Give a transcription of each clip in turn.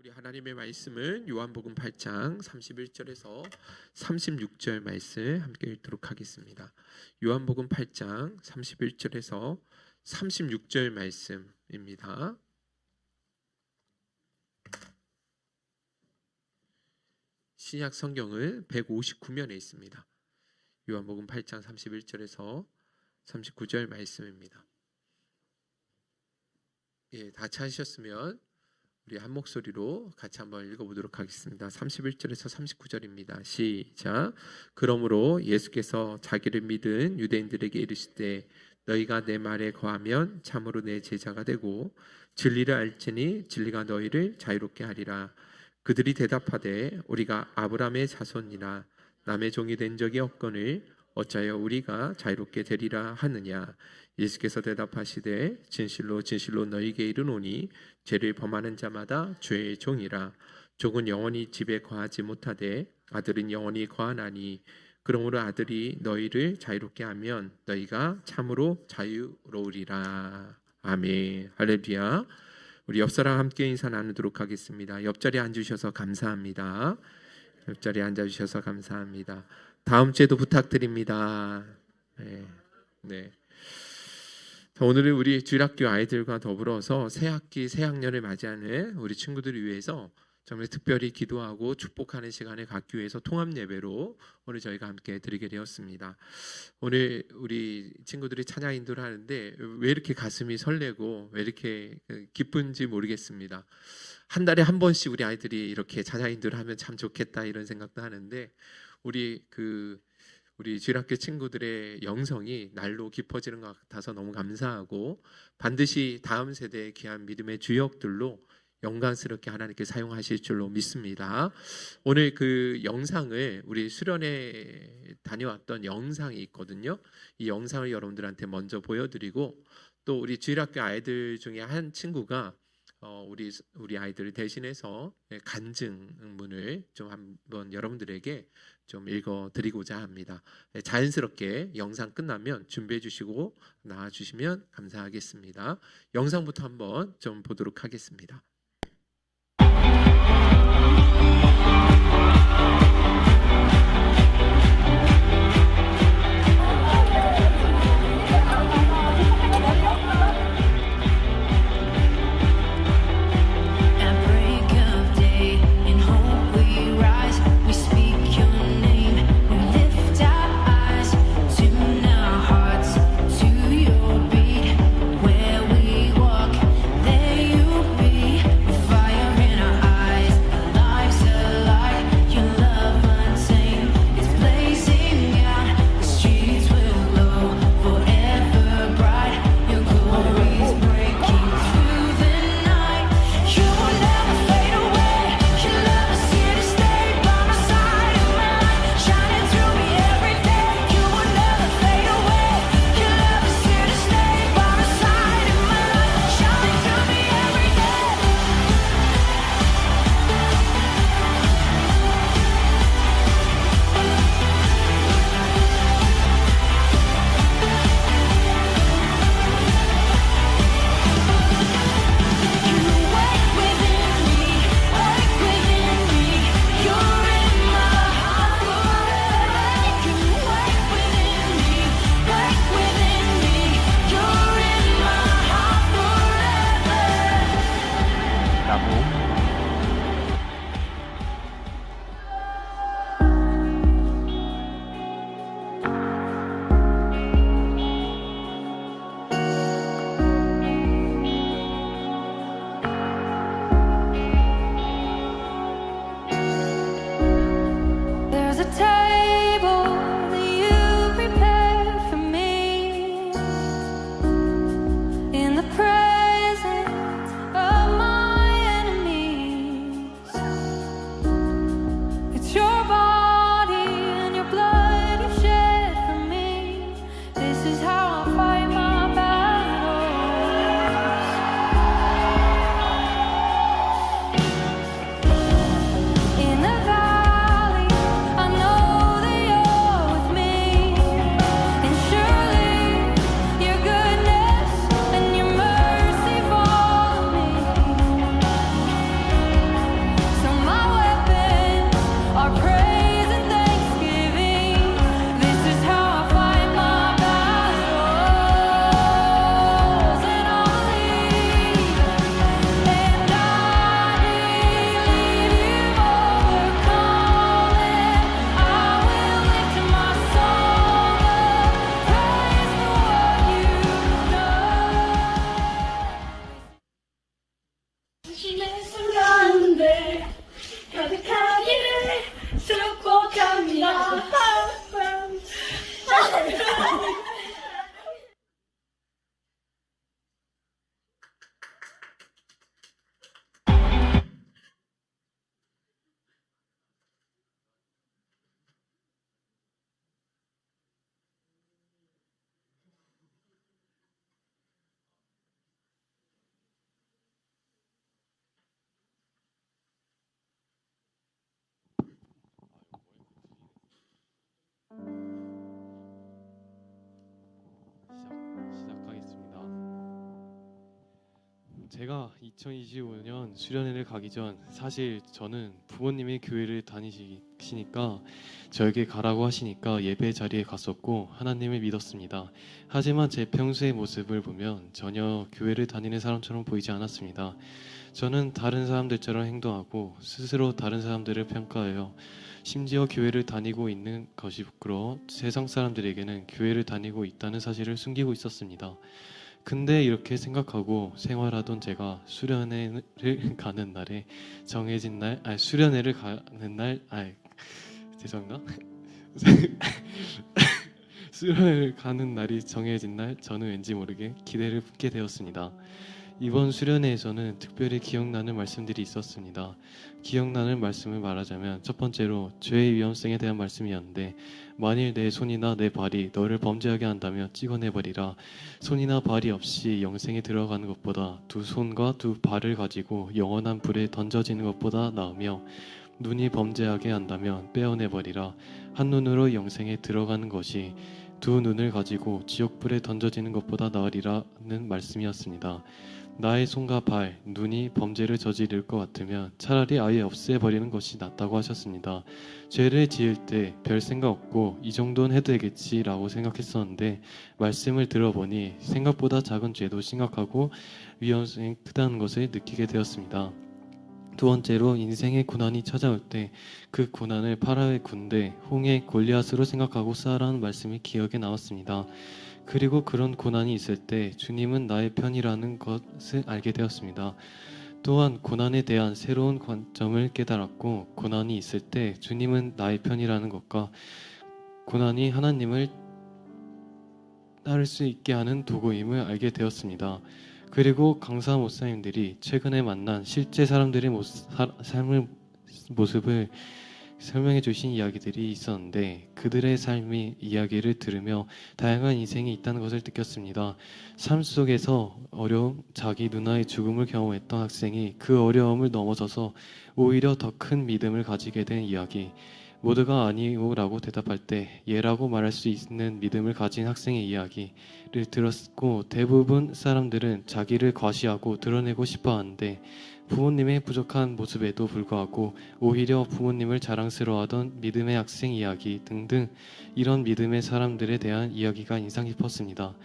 우리 하나님의 말씀은 요한복음 8장 31절에서 36절 말씀 함께 읽도록 하겠습니다. 요한복음 8장 31절에서 36절 말씀입니다. 신약 성경은 159면에 있습니다. 요한복음 8장 31절에서 39절 말씀입니다. 다 찾으셨으면 우리 한 목소리로 같이 한번 읽어보도록 하겠습니다. 31절에서 39절입니다. 시작. 그러므로 예수께서 자기를 믿은 유대인들에게 이르시되 너희가 내 말에 거하면 참으로 내 제자가 되고 진리를 알지니 진리가 너희를 자유롭게 하리라. 그들이 대답하되 우리가 아브라함의 자손이나 남의 종이 된 적이 없거늘 어찌하여 우리가 자유롭게 되리라 하느냐. 예수께서 대답하시되 진실로 진실로 너희에게 이르노니 죄를 범하는 자마다 죄의 종이라. 종은 영원히 집에 거하지 못하되 아들은 영원히 거하나니 그러므로 아들이 너희를 자유롭게 하면 너희가 참으로 자유로우리라. 아멘. 할렐루야. 우리 옆사람 함께 인사 나누도록 하겠습니다. 옆자리에 앉으셔서 감사합니다. 옆자리에 앉아주셔서 감사합니다. 다음 주에도 부탁드립니다. 네. 오늘은 우리 주일학교 아이들과 더불어서 새학기 새학년을 맞이하는 우리 친구들을 위해서 정말 특별히 기도하고 축복하는 시간을 갖기 위해서 통합 예배로 오늘 저희가 함께 드리게 되었습니다. 오늘 우리 친구들이 찬양 인도를 하는데 왜 이렇게 가슴이 설레고 왜 이렇게 기쁜지 모르겠습니다. 한 달에 한 번씩 우리 아이들이 이렇게 찬양 인도를 하면 참 좋겠다 이런 생각도 하는데 우리 주일학교 친구들의 영성이 날로 깊어지는 것 같아서 너무 감사하고 반드시 다음 세대의 귀한 믿음의 주역들로 영광스럽게 하나님께 사용하실 줄로 믿습니다. 오늘 그 영상을 우리 수련회 다녀왔던 영상이 있거든요. 이 영상을 여러분들한테 먼저 보여드리고 또 우리 주일학교 아이들 중에 한 친구가 우리 아이들을 대신해서 간증문을 좀 한번 여러분들에게 좀 읽어드리고자 합니다. 자연스럽게 영상 끝나면 준비해 주시고 나와 주시면 감사하겠습니다. 영상부터 한번 좀 보도록 하겠습니다. Where we walk, there you be. 제가 2025년 수련회를 가기 전 사실 저는 부모님이 교회를 다니시니까 저에게 가라고 하시니까 예배 자리에 갔었고 하나님을 믿었습니다. 하지만 제 평소의 모습을 보면 전혀 교회를 다니는 사람처럼 보이지 않았습니다. 저는 다른 사람들처럼 행동하고 스스로 다른 사람들을 평가해요. 심지어 교회를 다니고 있는 것이 부끄러워 세상 사람들에게는 교회를 다니고 있다는 사실을 숨기고 있었습니다. 근데 이렇게 생각하고 생활하던 제가 수련회를 가는 날에 정해진 날, 수련회를 가는 날, 죄송합니다. 수련회를 가는 날이 정해진 날, 저는 왠지 모르게 기대를 품게 되었습니다. 이번 수련회에서는 특별히 기억나는 말씀들이 있었습니다. 기억나는 말씀을 말하자면 첫 번째로 죄의 위험성에 대한 말씀이었는데 만일 내 손이나 내 발이 너를 범죄하게 한다면 찍어내버리라. 손이나 발이 없이 영생에 들어가는 것보다 두 손과 두 발을 가지고 영원한 불에 던져지는 것보다 나으며 눈이 범죄하게 한다면 빼어내버리라. 한 눈으로 영생에 들어가는 것이 두 눈을 가지고 지옥불에 던져지는 것보다 나으리라는 말씀이었습니다. 나의 손과 발, 눈이 범죄를 저지를 것 같으면 차라리 아예 없애버리는 것이 낫다고 하셨습니다. 죄를 지을 때 별 생각 없고 이 정도는 해도 되겠지라고 생각했었는데 말씀을 들어보니 생각보다 작은 죄도 심각하고 위험성이 크다는 것을 느끼게 되었습니다. 두 번째로 인생의 고난이 찾아올 때 그 고난을 파라오의 군대, 홍해 골리앗으로 생각하고 싸라는 말씀이 기억에 남았습니다. 그리고 그런 고난이 있을 때 주님은 나의 편이라는 것을 알게 되었습니다. 또한 고난에 대한 새로운 관점을 깨달았고 고난이 있을 때 주님은 나의 편이라는 것과 고난이 하나님을 따를 수 있게 하는 도구임을 알게 되었습니다. 그리고 강사 목사님들이 최근에 만난 실제 사람들의 삶의 모습을 설명해 주신 이야기들이 있었는데 그들의 삶의 이야기를 들으며 다양한 인생이 있다는 것을 느꼈습니다. 삶 속에서 어려움, 자기 누나의 죽음을 경험했던 학생이 그 어려움을 넘어서서 오히려 더 큰 믿음을 가지게 된 이야기, 모두가 아니오라고 대답할 때 예라고 말할 수 있는 믿음을 가진 학생의 이야기를 들었고 대부분 사람들은 자기를 과시하고 드러내고 싶어 하는데 부모님의 부족한 모습에도 불구하고 오히려 부모님을 자랑스러워하던 믿음의 학생 이야기 등등 이런 믿음의 사람들에 대한 이야기가 인상 깊었습니다.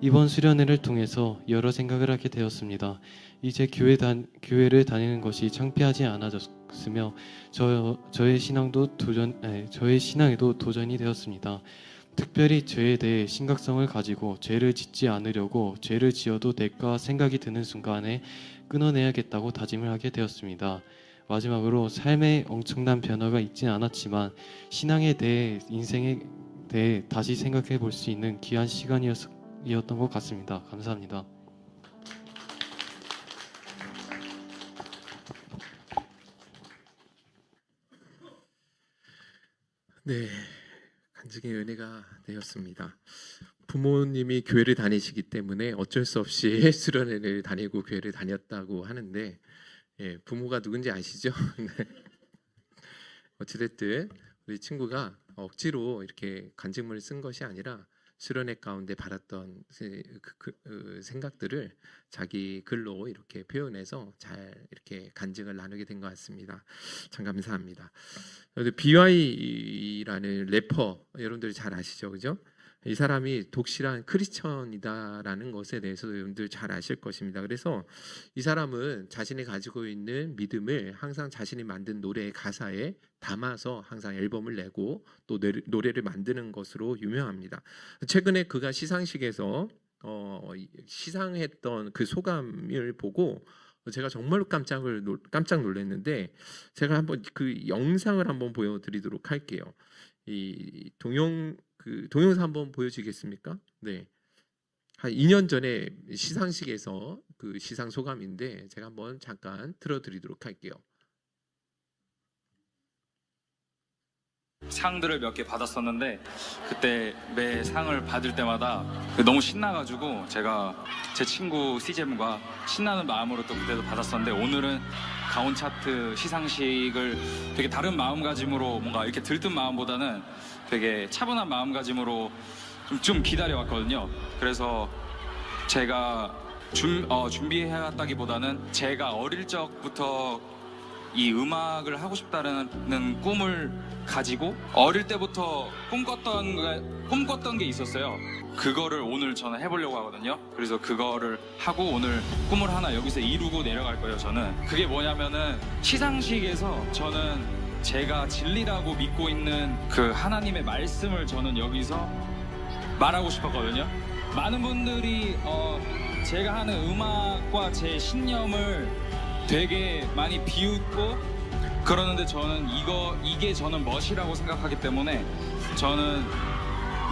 이번 수련회를 통해서 여러 생각을 하게 되었습니다. 이제 교회를 다니는 것이 창피하지 않아졌으며 저의 신앙에도 도전이 되었습니다. 특별히 죄에 대해 심각성을 가지고 죄를 짓지 않으려고 죄를 지어도 될까 생각이 드는 순간에 끊어내야겠다고 다짐을 하게 되었습니다. 마지막으로 삶에 엄청난 변화가 있지는 않았지만 신앙에 대해 인생에 대해 다시 생각해 볼 수 있는 귀한 시간이었던 것 같습니다. 감사합니다. 네, 간증의 은혜가 되었습니다. 부모님이 교회를 다니시기 때문에 어쩔 수 없이 수련회를 다니고 교회를 다녔다고 하는데 부모가 누군지 아시죠? 네. 어찌됐든 우리 친구가 억지로 이렇게 간증문을 쓴 것이 아니라 수련회 가운데 받았던 생각들을 자기 글로 이렇게 표현해서 잘 이렇게 간증을 나누게 된 것 같습니다. 참 감사합니다. BY라는 래퍼 여러분들 잘 아시죠, 그죠? 이 사람이 독실한 크리스천이다라는 것에 대해서 여러분들 잘 아실 것입니다. 그래서 이 사람은 자신이 가지고 있는 믿음을 항상 자신이 만든 노래의 가사에 담아서 항상 앨범을 내고 또 노래를 만드는 것으로 유명합니다. 최근에 그가 시상식에서 시상했던 그 소감을 보고 제가 정말로 깜짝 놀랐는데 제가 한번 그 영상을 한번 보여드리도록 할게요. 이 동영상 한번 보여주겠습니까? 네. 한 2년 전에 시상식에서 그 시상 소감인데 제가 한번 잠깐 틀어드리도록 할게요. 상들을 몇 개 받았었는데 그때 매 상을 받을 때마다 너무 신나가지고 제가 제 친구 CJM과 신나는 마음으로 또 그때도 받았었는데 오늘은 가온 차트 시상식을 되게 다른 마음가짐으로 뭔가 이렇게 들뜬 마음보다는 되게 차분한 마음가짐으로 좀 기다려왔거든요. 그래서 제가 준비해왔다기보다는 제가 어릴 적부터 이 음악을 하고 싶다는 꿈을 가지고 어릴 때부터 꿈꿨던 게 있었어요. 그거를 오늘 저는 해보려고 하거든요. 그래서 그거를 하고 오늘 꿈을 하나 여기서 이루고 내려갈 거예요. 저는 그게 뭐냐면은 시상식에서 저는 제가 진리라고 믿고 있는 그 하나님의 말씀을 저는 여기서 말하고 싶었거든요. 많은 분들이 제가 하는 음악과 제 신념을 되게 많이 비웃고 그러는데 저는 이게 저는 멋이라고 생각하기 때문에 저는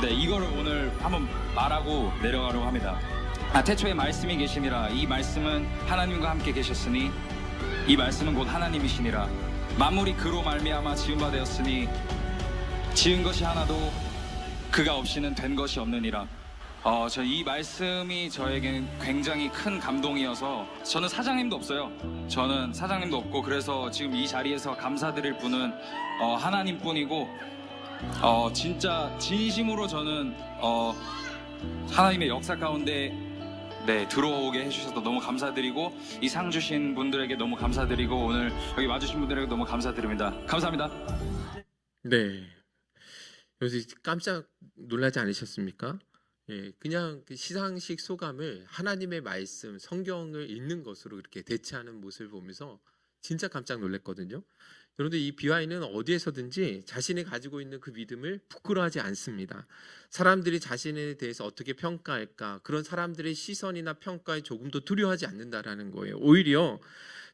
이거를 오늘 한번 말하고 내려가려고 합니다. 태초에 말씀이 계시니라. 이 말씀은 하나님과 함께 계셨으니 이 말씀은 곧 하나님이시니라. 만물이 그로 말미암아 지은 바 되었으니 지은 것이 하나도 그가 없이는 된 것이 없느니라. 저 이 말씀이 저에게는 굉장히 큰 감동이어서 저는 사장님도 없어요. 저는 사장님도 없고 그래서 지금 이 자리에서 감사드릴 분은 하나님뿐이고 진짜 진심으로 저는 하나님의 역사 가운데 들어오게 해주셔서 너무 감사드리고 이 상 주신 분들에게 너무 감사드리고 오늘 여기 와주신 분들에게 너무 감사드립니다. 감사합니다. 네, 여기서 깜짝 놀라지 않으셨습니까? 예, 그냥 그 시상식 소감을 하나님의 말씀, 성경을 읽는 것으로 이렇게 대체하는 모습을 보면서 진짜 깜짝 놀랐거든요. 그런데 이 BY는 어디에서든지 자신이 가지고 있는 그 믿음을 부끄러워하지 않습니다. 사람들이 자신에 대해서 어떻게 평가할까, 그런 사람들의 시선이나 평가에 조금도 두려워하지 않는다라는 거예요. 오히려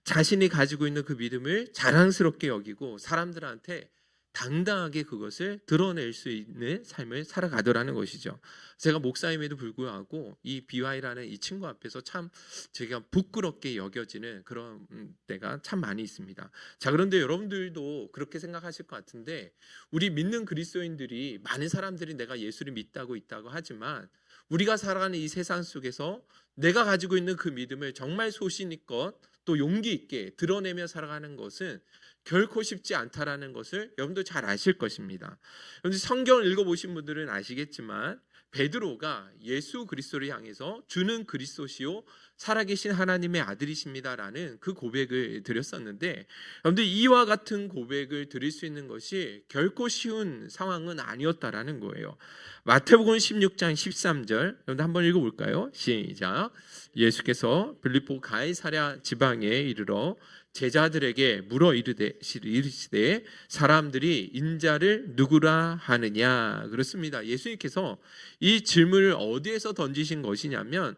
자신이 가지고 있는 그 믿음을 자랑스럽게 여기고 사람들한테 당당하게 그것을 드러낼 수 있는 삶을 살아가더라는 것이죠. 제가 목사임에도 불구하고 이 BY라는 이 친구 앞에서 참 제가 부끄럽게 여겨지는 그런 때가 참 많이 있습니다. 자, 그런데 여러분들도 그렇게 생각하실 것 같은데 우리 믿는 그리스도인들이 많은 사람들이 내가 예수를 믿다고 있다고 하지만 우리가 살아가는 이 세상 속에서 내가 가지고 있는 그 믿음을 정말 소신있고 또 용기 있게 드러내며 살아가는 것은 결코 쉽지 않다라는 것을 여러분도 잘 아실 것입니다. 여러분 성경을 읽어보신 분들은 아시겠지만 베드로가 예수 그리스도를 향해서 주는 그리스도시요 살아계신 하나님의 아들이십니다라는 그 고백을 드렸었는데 여러분들 이와 같은 고백을 드릴 수 있는 것이 결코 쉬운 상황은 아니었다라는 거예요. 마태복음 16장 13절 여러분들 한번 읽어볼까요? 시작. 예수께서 빌립보 가이사랴 지방에 이르러 제자들에게 물어 이르시되 사람들이 인자를 누구라 하느냐. 그렇습니다. 예수님께서 이 질문을 어디에서 던지신 것이냐면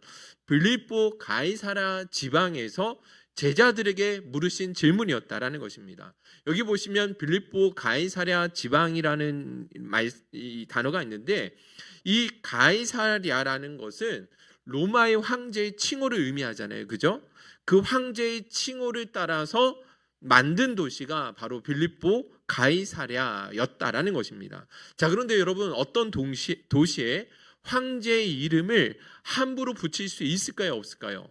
빌립보 가이사랴 지방에서 제자들에게 물으신 질문이었다라는 것입니다. 여기 보시면 빌립보 가이사랴 지방이라는 이 단어가 있는데 이 가이사랴라는 것은 로마의 황제의 칭호를 의미하잖아요. 그죠? 그 황제의 칭호를 따라서 만든 도시가 바로 빌립보 가이사랴였다라는 것입니다. 자, 그런데 여러분 어떤 도시에 황제의 이름을 함부로 붙일 수 있을까요? 없을까요?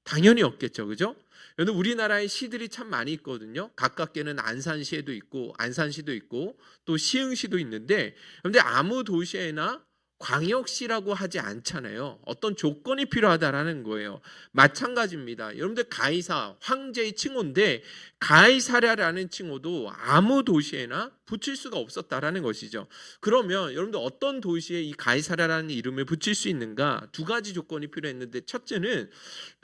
당연히 없겠죠. 그죠? 여러분 우리나라에 시들이 참 많이 있거든요. 가깝게는 안산시에도 있고 안산시도 있고 또 시흥시도 있는데 그런데 아무 도시에나 광역시라고 하지 않잖아요. 어떤 조건이 필요하다라는 거예요. 마찬가지입니다. 여러분들 가이사, 황제의 칭호인데 가이사랴라는 칭호도 아무 도시에나 붙일 수가 없었다라는 것이죠. 그러면 여러분들 어떤 도시에 이 가이사랴라는 이름을 붙일 수 있는가? 두 가지 조건이 필요했는데 첫째는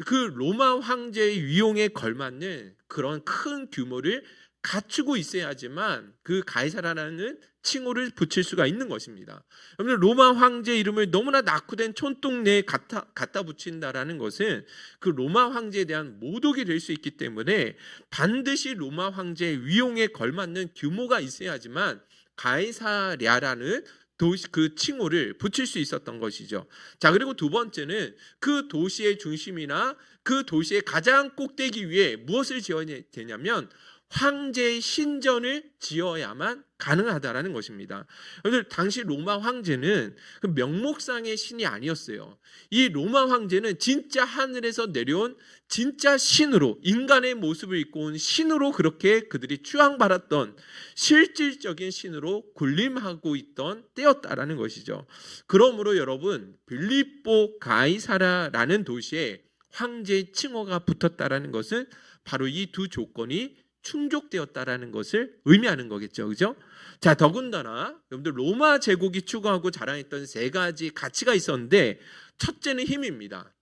그 로마 황제의 위용에 걸맞는 그런 큰 규모를 갖추고 있어야지만 그 가이사랴라는 칭호를 붙일 수가 있는 것입니다. 여러분 로마 황제 이름을 너무나 낙후된 촌동네에 갖다 붙인다라는 것은 그 로마 황제에 대한 모독이 될 수 있기 때문에 반드시 로마 황제의 위용에 걸맞는 규모가 있어야지만 가이사랴라는 도시 그 칭호를 붙일 수 있었던 것이죠. 자, 그리고 두 번째는 그 도시의 중심이나 그 도시의 가장 꼭대기 위에 무엇을 지어야 되냐면 황제의 신전을 지어야만 가능하다라는 것입니다. 여러분들 당시 로마 황제는 그 명목상의 신이 아니었어요. 이 로마 황제는 진짜 하늘에서 내려온 진짜 신으로 인간의 모습을 입고 온 신으로 그렇게 그들이 추앙받았던 실질적인 신으로 군림하고 있던 때였다라는 것이죠. 그러므로 여러분 빌립보 가이사랴라는 도시에 황제의 칭호가 붙었다라는 것은 바로 이 두 조건이 충족되었다라는 것을 의미하는 거겠죠. 그죠? 자, 더군다나 여러분들 로마 제국이 추구하고 자랑했던 세 가지 가치가 있었는데, 첫째는 힘입니다.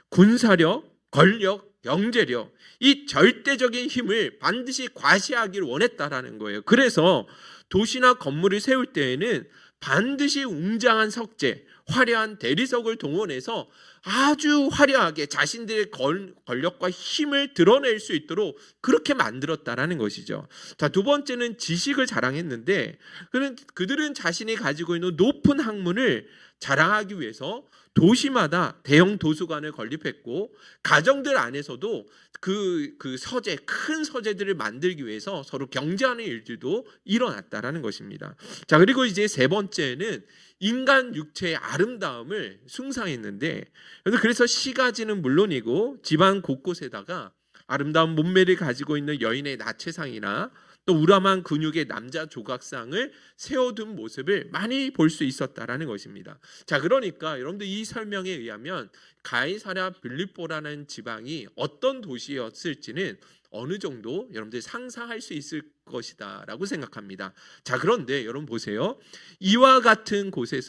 군사력, 권력, 경제력, 이 절대적인 힘을 반드시 과시하기를 원했다라는 거예요. 그래서 도시나 건물을 세울 때에는 반드시 웅장한 석재, 화려한 대리석을 동원해서 아주 화려하게 자신들의 권력과 힘을 드러낼 수 있도록 그렇게 만들었다라는 것이죠. 자, 두 번째는 지식을 자랑했는데, 그들은 자신이 가지고 있는 높은 학문을 자랑하기 위해서 도시마다 대형 도서관을 건립했고, 가정들 안에서도 그 서재, 큰 서재들을 만들기 위해서 서로 경쟁하는 일들도 일어났다라는 것입니다. 자, 그리고 이제 세 번째는 인간 육체의 아름다움을 숭상했는데, 그래서 시가지는 물론이고 지방 곳곳에다가 아름다운 몸매를 가지고 있는 여인의 나체상이나 또 우람한 근육의 남자 조각상을 세워둔 모습을 많이 볼 수 있었다라는 것입니다. 자, 그러니까 여러분들 이 설명에 의하면 가이사랴 빌립보라는 지방이 어떤 도시였을지는 어느 정도 여러분들이 상상할 수 있을 것이다 라고 생각합니다. 자, 그런데 여러분 보세요. 이와 같은 곳에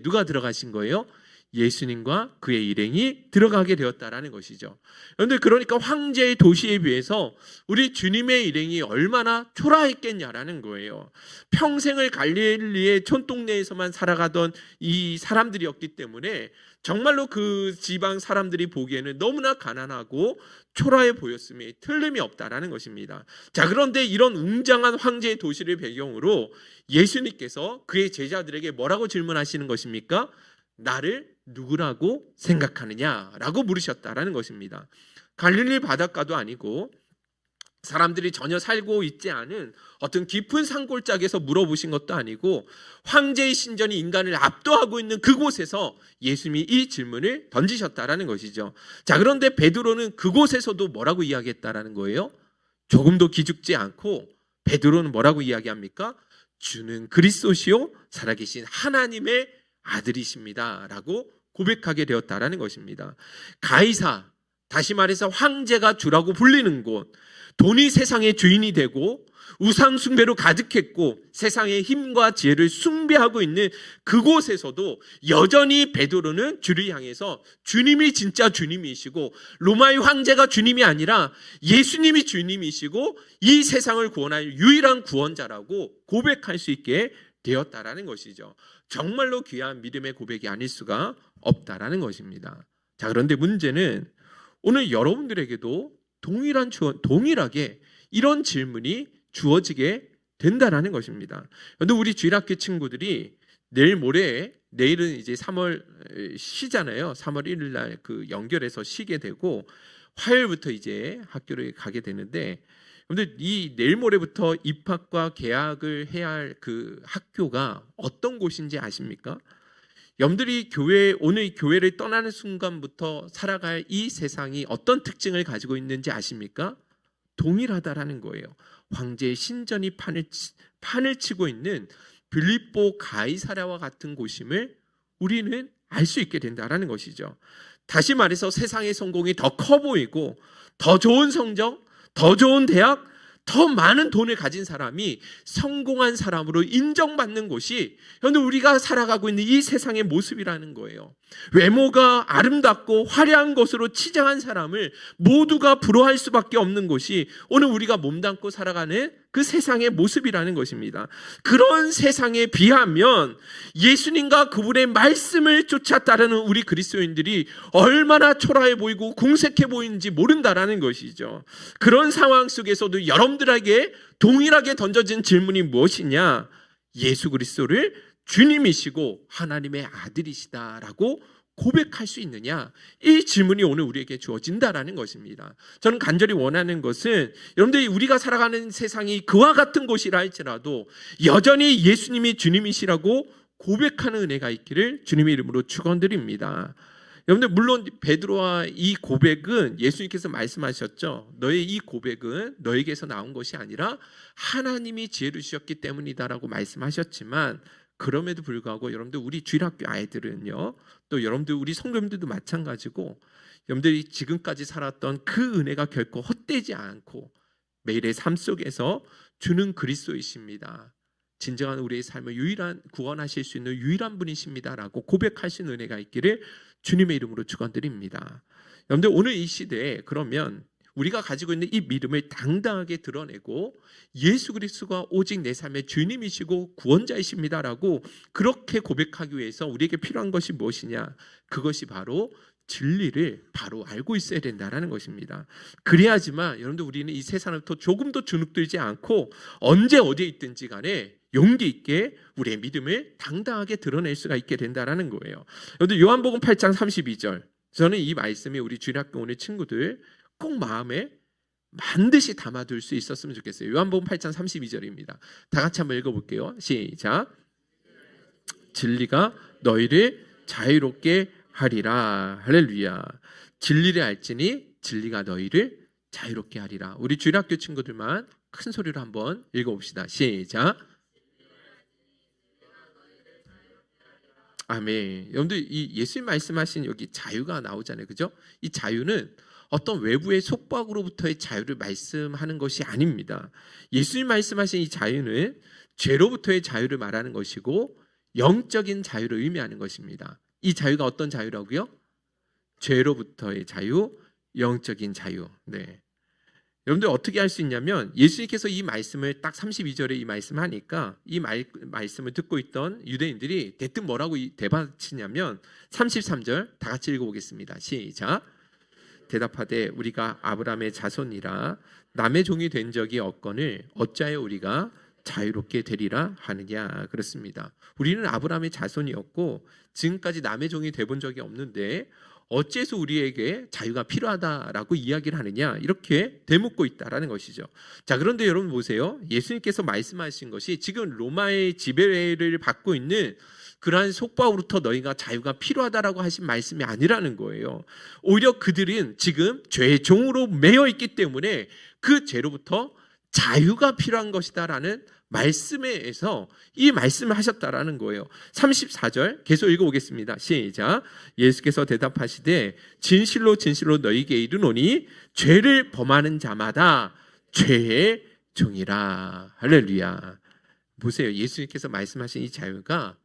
누가 들어가신 거예요? 예수님과 그의 일행이 들어가게 되었다라는 것이죠. 그런데 그러니까 황제의 도시에 비해서 우리 주님의 일행이 얼마나 초라했겠냐라는 거예요. 평생을 갈릴리의 촌동네에서만 살아가던 이 사람들이었기 때문에 정말로 그 지방 사람들이 보기에는 너무나 가난하고 초라해 보였음이 틀림이 없다라는 것입니다. 자, 그런데 이런 웅장한 황제의 도시를 배경으로 예수님께서 그의 제자들에게 뭐라고 질문하시는 것입니까? 나를 누구라고 생각하느냐라고 물으셨다라는 것입니다. 갈릴리 바닷가도 아니고 사람들이 전혀 살고 있지 않은 어떤 깊은 산골짜기에서 물어보신 것도 아니고 황제의 신전이 인간을 압도하고 있는 그곳에서 예수님이 이 질문을 던지셨다라는 것이죠. 자, 그런데 베드로는 그곳에서도 뭐라고 이야기했다라는 거예요? 조금도 기죽지 않고 베드로는 뭐라고 이야기합니까? 주는 그리스도시요 살아계신 하나님의 아들이십니다 라고 고백하게 되었다라는 것입니다. 가이사, 다시 말해서 황제가 주라고 불리는 곳, 돈이 세상의 주인이 되고 우상 숭배로 가득했고 세상의 힘과 지혜를 숭배하고 있는 그곳에서도 여전히 베드로는 주를 향해서 주님이 진짜 주님이시고 로마의 황제가 주님이 아니라 예수님이 주님이시고 이 세상을 구원할 유일한 구원자라고 고백할 수 있게 되었다라는 것이죠. 정말로 귀한 믿음의 고백이 아닐 수가 없다라는 것입니다. 자, 그런데 문제는 오늘 여러분들에게도 동일하게 이런 질문이 주어지게 된다라는 것입니다. 그런데 우리 주일학교 친구들이 내일은 이제 3월 쉬잖아요. 3월 1일 날 그 연결해서 쉬게 되고 화요일부터 이제 학교를 가게 되는데, 근데 이 내일 모레부터 입학과 개학을 해야 할 그 학교가 어떤 곳인지 아십니까? 여러분들이 오늘 교회를 떠나는 순간부터 살아갈 이 세상이 어떤 특징을 가지고 있는지 아십니까? 동일하다라는 거예요. 황제의 신전이 판을 치고 있는 빌립보 가이사랴와 같은 곳임을 우리는 알 수 있게 된다라는 것이죠. 다시 말해서 세상의 성공이 더 커 보이고 더 좋은 성적, 더 좋은 대학, 더 많은 돈을 가진 사람이 성공한 사람으로 인정받는 곳이 현재 우리가 살아가고 있는 이 세상의 모습이라는 거예요. 외모가 아름답고 화려한 것으로 치장한 사람을 모두가 부러워할 수밖에 없는 곳이 오늘 우리가 몸담고 살아가는 그 세상의 모습이라는 것입니다. 그런 세상에 비하면 예수님과 그분의 말씀을 쫓아 따르는 우리 그리스도인들이 얼마나 초라해 보이고 궁색해 보이는지 모른다라는 것이죠. 그런 상황 속에서도 여러분들에게 동일하게 던져진 질문이 무엇이냐? 예수 그리스도를 주님이시고 하나님의 아들이시다라고 고백할 수 있느냐? 이 질문이 오늘 우리에게 주어진다라는 것입니다. 저는 간절히 원하는 것은 여러분들이 우리가 살아가는 세상이 그와 같은 곳이라 할지라도 여전히 예수님이 주님이시라고 고백하는 은혜가 있기를 주님의 이름으로 축원드립니다. 여러분들 물론 베드로와 이 고백은 예수님께서 말씀하셨죠. 너의 이 고백은 너에게서 나온 것이 아니라 하나님이 지혜를 주셨기 때문이다라고 말씀하셨지만 그럼에도 불구하고 여러분들 우리 주일학교 아이들은요, 또 여러분들 우리 성도님들도 마찬가지고 여러분들이 지금까지 살았던 그 은혜가 결코 헛되지 않고 매일의 삶 속에서 주는 그리스도이십니다. 진정한 우리의 삶을 유일한 구원하실 수 있는 유일한 분이십니다라고 고백할 수 있는 은혜가 있기를 주님의 이름으로 축원드립니다. 여러분들 오늘 이 시대에 그러면 우리가 가지고 있는 이 믿음을 당당하게 드러내고 예수 그리스도가 오직 내 삶의 주님이시고 구원자이십니다라고 그렇게 고백하기 위해서 우리에게 필요한 것이 무엇이냐? 그것이 바로 진리를 바로 알고 있어야 된다는 것입니다. 그래야지만 여러분들 우리는 이 세상부터 조금도 주눅들지 않고 언제 어디에 있든지 간에 용기 있게 우리의 믿음을 당당하게 드러낼 수가 있게 된다는 거예요. 여러분들 요한복음 8장 32절, 저는 이 말씀이 우리 주일학교 오늘 친구들 꼭 마음에 반드시 담아둘 수 있었으면 좋겠어요. 요한복음 8장 32절입니다. 다 같이 한번 읽어볼게요. 시작. 진리가 너희를 자유롭게 하리라. 할렐루야. 진리를 알지니 진리가 너희를 자유롭게 하리라. 우리 주일학교 친구들만 큰 소리로 한번 읽어봅시다. 시작. 아멘. 여러분들 이 예수님 말씀하신 여기 자유가 나오잖아요. 그죠? 이 자유는 어떤 외부의 속박으로부터의 자유를 말씀하는 것이 아닙니다. 예수님 말씀하신 이 자유는 죄로부터의 자유를 말하는 것이고 영적인 자유를 의미하는 것입니다. 이 자유가 어떤 자유라고요? 죄로부터의 자유, 영적인 자유. 네. 여러분들 어떻게 할 수 있냐면 예수님께서 이 말씀을 딱 32절에 이 말씀하니까 이 말씀을 듣고 있던 유대인들이 대뜸 뭐라고 대받치냐면 33절 다 같이 읽어보겠습니다. 시작. 대답하되 우리가 아브라함의 자손이라 남의 종이 된 적이 없거늘 어찌하여 우리가 자유롭게 되리라 하느냐. 그렇습니다. 우리는 아브라함의 자손이었고 지금까지 남의 종이 돼본 적이 없는데 어째서 우리에게 자유가 필요하다라고 이야기를 하느냐, 이렇게 되묻고 있다라는 것이죠. 자, 그런데 여러분 보세요. 예수님께서 말씀하신 것이 지금 로마의 지배를 받고 있는 그러한 속박으로부터 너희가 자유가 필요하다라고 하신 말씀이 아니라는 거예요. 오히려 그들은 지금 죄의 종으로 매여 있기 때문에 그 죄로부터 자유가 필요한 것이다라는 말씀에서 이 말씀을 하셨다라는 거예요. 34절 계속 읽어보겠습니다. 시작. 예수께서 대답하시되 진실로 진실로 너희에게 이르노니 죄를 범하는 자마다 죄의 종이라. 할렐루야. 보세요. 예수님께서 말씀하신 이 자유가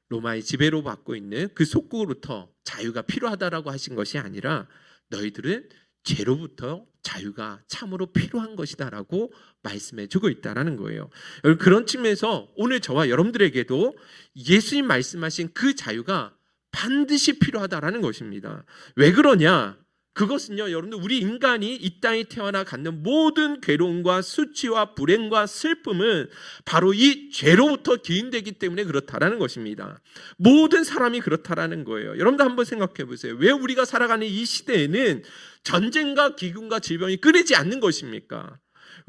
로마의 지배로 받고 있는 그 속국으로부터 자유가 필요하다라고 하신 것이 아니라 너희들은 죄로부터 자유가 참으로 필요한 것이다라고 말씀해 주고 있다라는 거예요. 그런 측면에서 오늘 저와 여러분들에게도 예수님 말씀하신 그 자유가 반드시 필요하다라는 것입니다. 왜 그러냐? 그것은요, 여러분들 우리 인간이 이 땅에 태어나 갖는 모든 괴로움과 수치와 불행과 슬픔은 바로 이 죄로부터 기인되기 때문에 그렇다라는 것입니다. 모든 사람이 그렇다라는 거예요. 여러분들 한번 생각해 보세요. 왜 우리가 살아가는 이 시대에는 전쟁과 기근과 질병이 끊이지 않는 것입니까?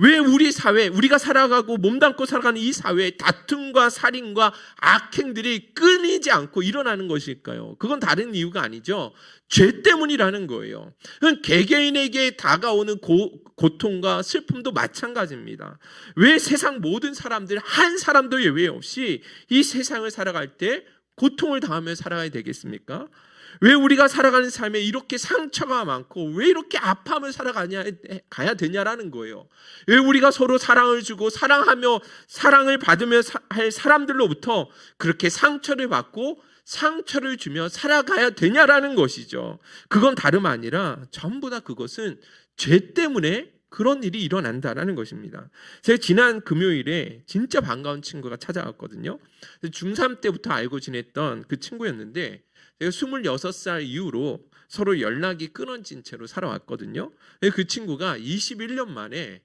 왜 우리 사회, 우리가 살아가고 몸담고 살아가는 이 사회에 다툼과 살인과 악행들이 끊이지 않고 일어나는 것일까요? 그건 다른 이유가 아니죠. 죄 때문이라는 거예요. 개개인에게 다가오는 고통과 슬픔도 마찬가지입니다. 왜 세상 모든 사람들 한 사람도 예외 없이 이 세상을 살아갈 때 고통을 당하며 살아가야 되겠습니까? 왜 우리가 살아가는 삶에 이렇게 상처가 많고 왜 이렇게 아파하며 가야 되냐라는 거예요. 왜 우리가 서로 사랑을 주고 사랑하며 사랑을 받으며 할 사람들로부터 그렇게 상처를 받고 상처를 주며 살아가야 되냐라는 것이죠. 그건 다름 아니라 전부 다 그것은 죄 때문에 그런 일이 일어난다라는 것입니다. 제가 지난 금요일에 진짜 반가운 친구가 찾아왔거든요. 중3 때부터 알고 지냈던 그 친구였는데 제가 26살 이후로 서로 연락이 끊어진 채로 살아왔거든요. 그 친구가 21년 만에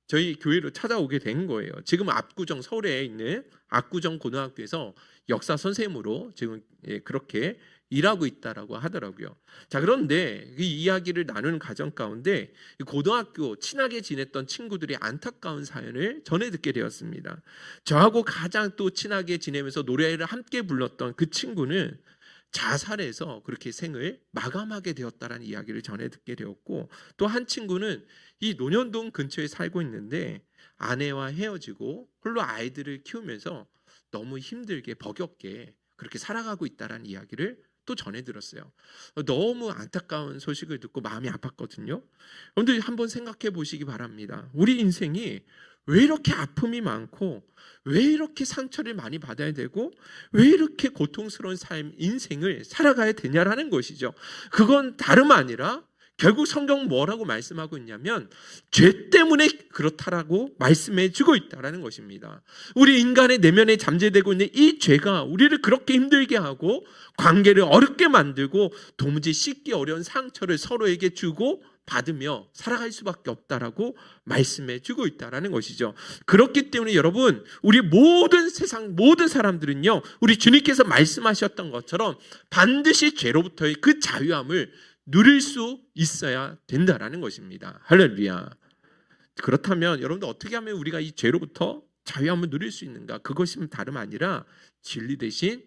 저희 교회로 찾아오게 된 거예요. 지금 압구정, 서울에 있는 압구정 고등학교에서 역사 선생님으로 지금 그렇게 일하고 있다라고 하더라고요. 자, 그런데 이 이야기를 나누는 과정 가운데 고등학교 친하게 지냈던 친구들이 안타까운 사연을 전해 듣게 되었습니다. 저하고 가장 또 친하게 지내면서 노래를 함께 불렀던 그 친구는 자살해서 그렇게 생을 마감하게 되었다라는 이야기를 전해 듣게 되었고, 또 한 친구는 이 논현동 근처에 살고 있는데 아내와 헤어지고 홀로 아이들을 키우면서 너무 힘들게 버겁게 그렇게 살아가고 있다라는 이야기를 또 전해 들었어요. 너무 안타까운 소식을 듣고 마음이 아팠거든요. 여러분들 한번 생각해 보시기 바랍니다. 우리 인생이 왜 이렇게 아픔이 많고 왜 이렇게 상처를 많이 받아야 되고 왜 이렇게 고통스러운 삶 인생을 살아가야 되냐라는 것이죠. 그건 다름 아니라 결국 성경은 뭐라고 말씀하고 있냐면 죄 때문에 그렇다라고 말씀해 주고 있다라는 것입니다. 우리 인간의 내면에 잠재되고 있는 이 죄가 우리를 그렇게 힘들게 하고 관계를 어렵게 만들고 도무지 씻기 어려운 상처를 서로에게 주고 받으며 살아갈 수밖에 없다라고 말씀해 주고 있다라는 것이죠. 그렇기 때문에 여러분, 우리 모든 세상 모든 사람들은요, 우리 주님께서 말씀하셨던 것처럼 반드시 죄로부터의 그 자유함을 누릴 수 있어야 된다라는 것입니다. 할렐루야. 그렇다면 여러분들 어떻게 하면 우리가 이 죄로부터 자유함을 누릴 수 있는가? 그것이 다름 아니라 진리 대신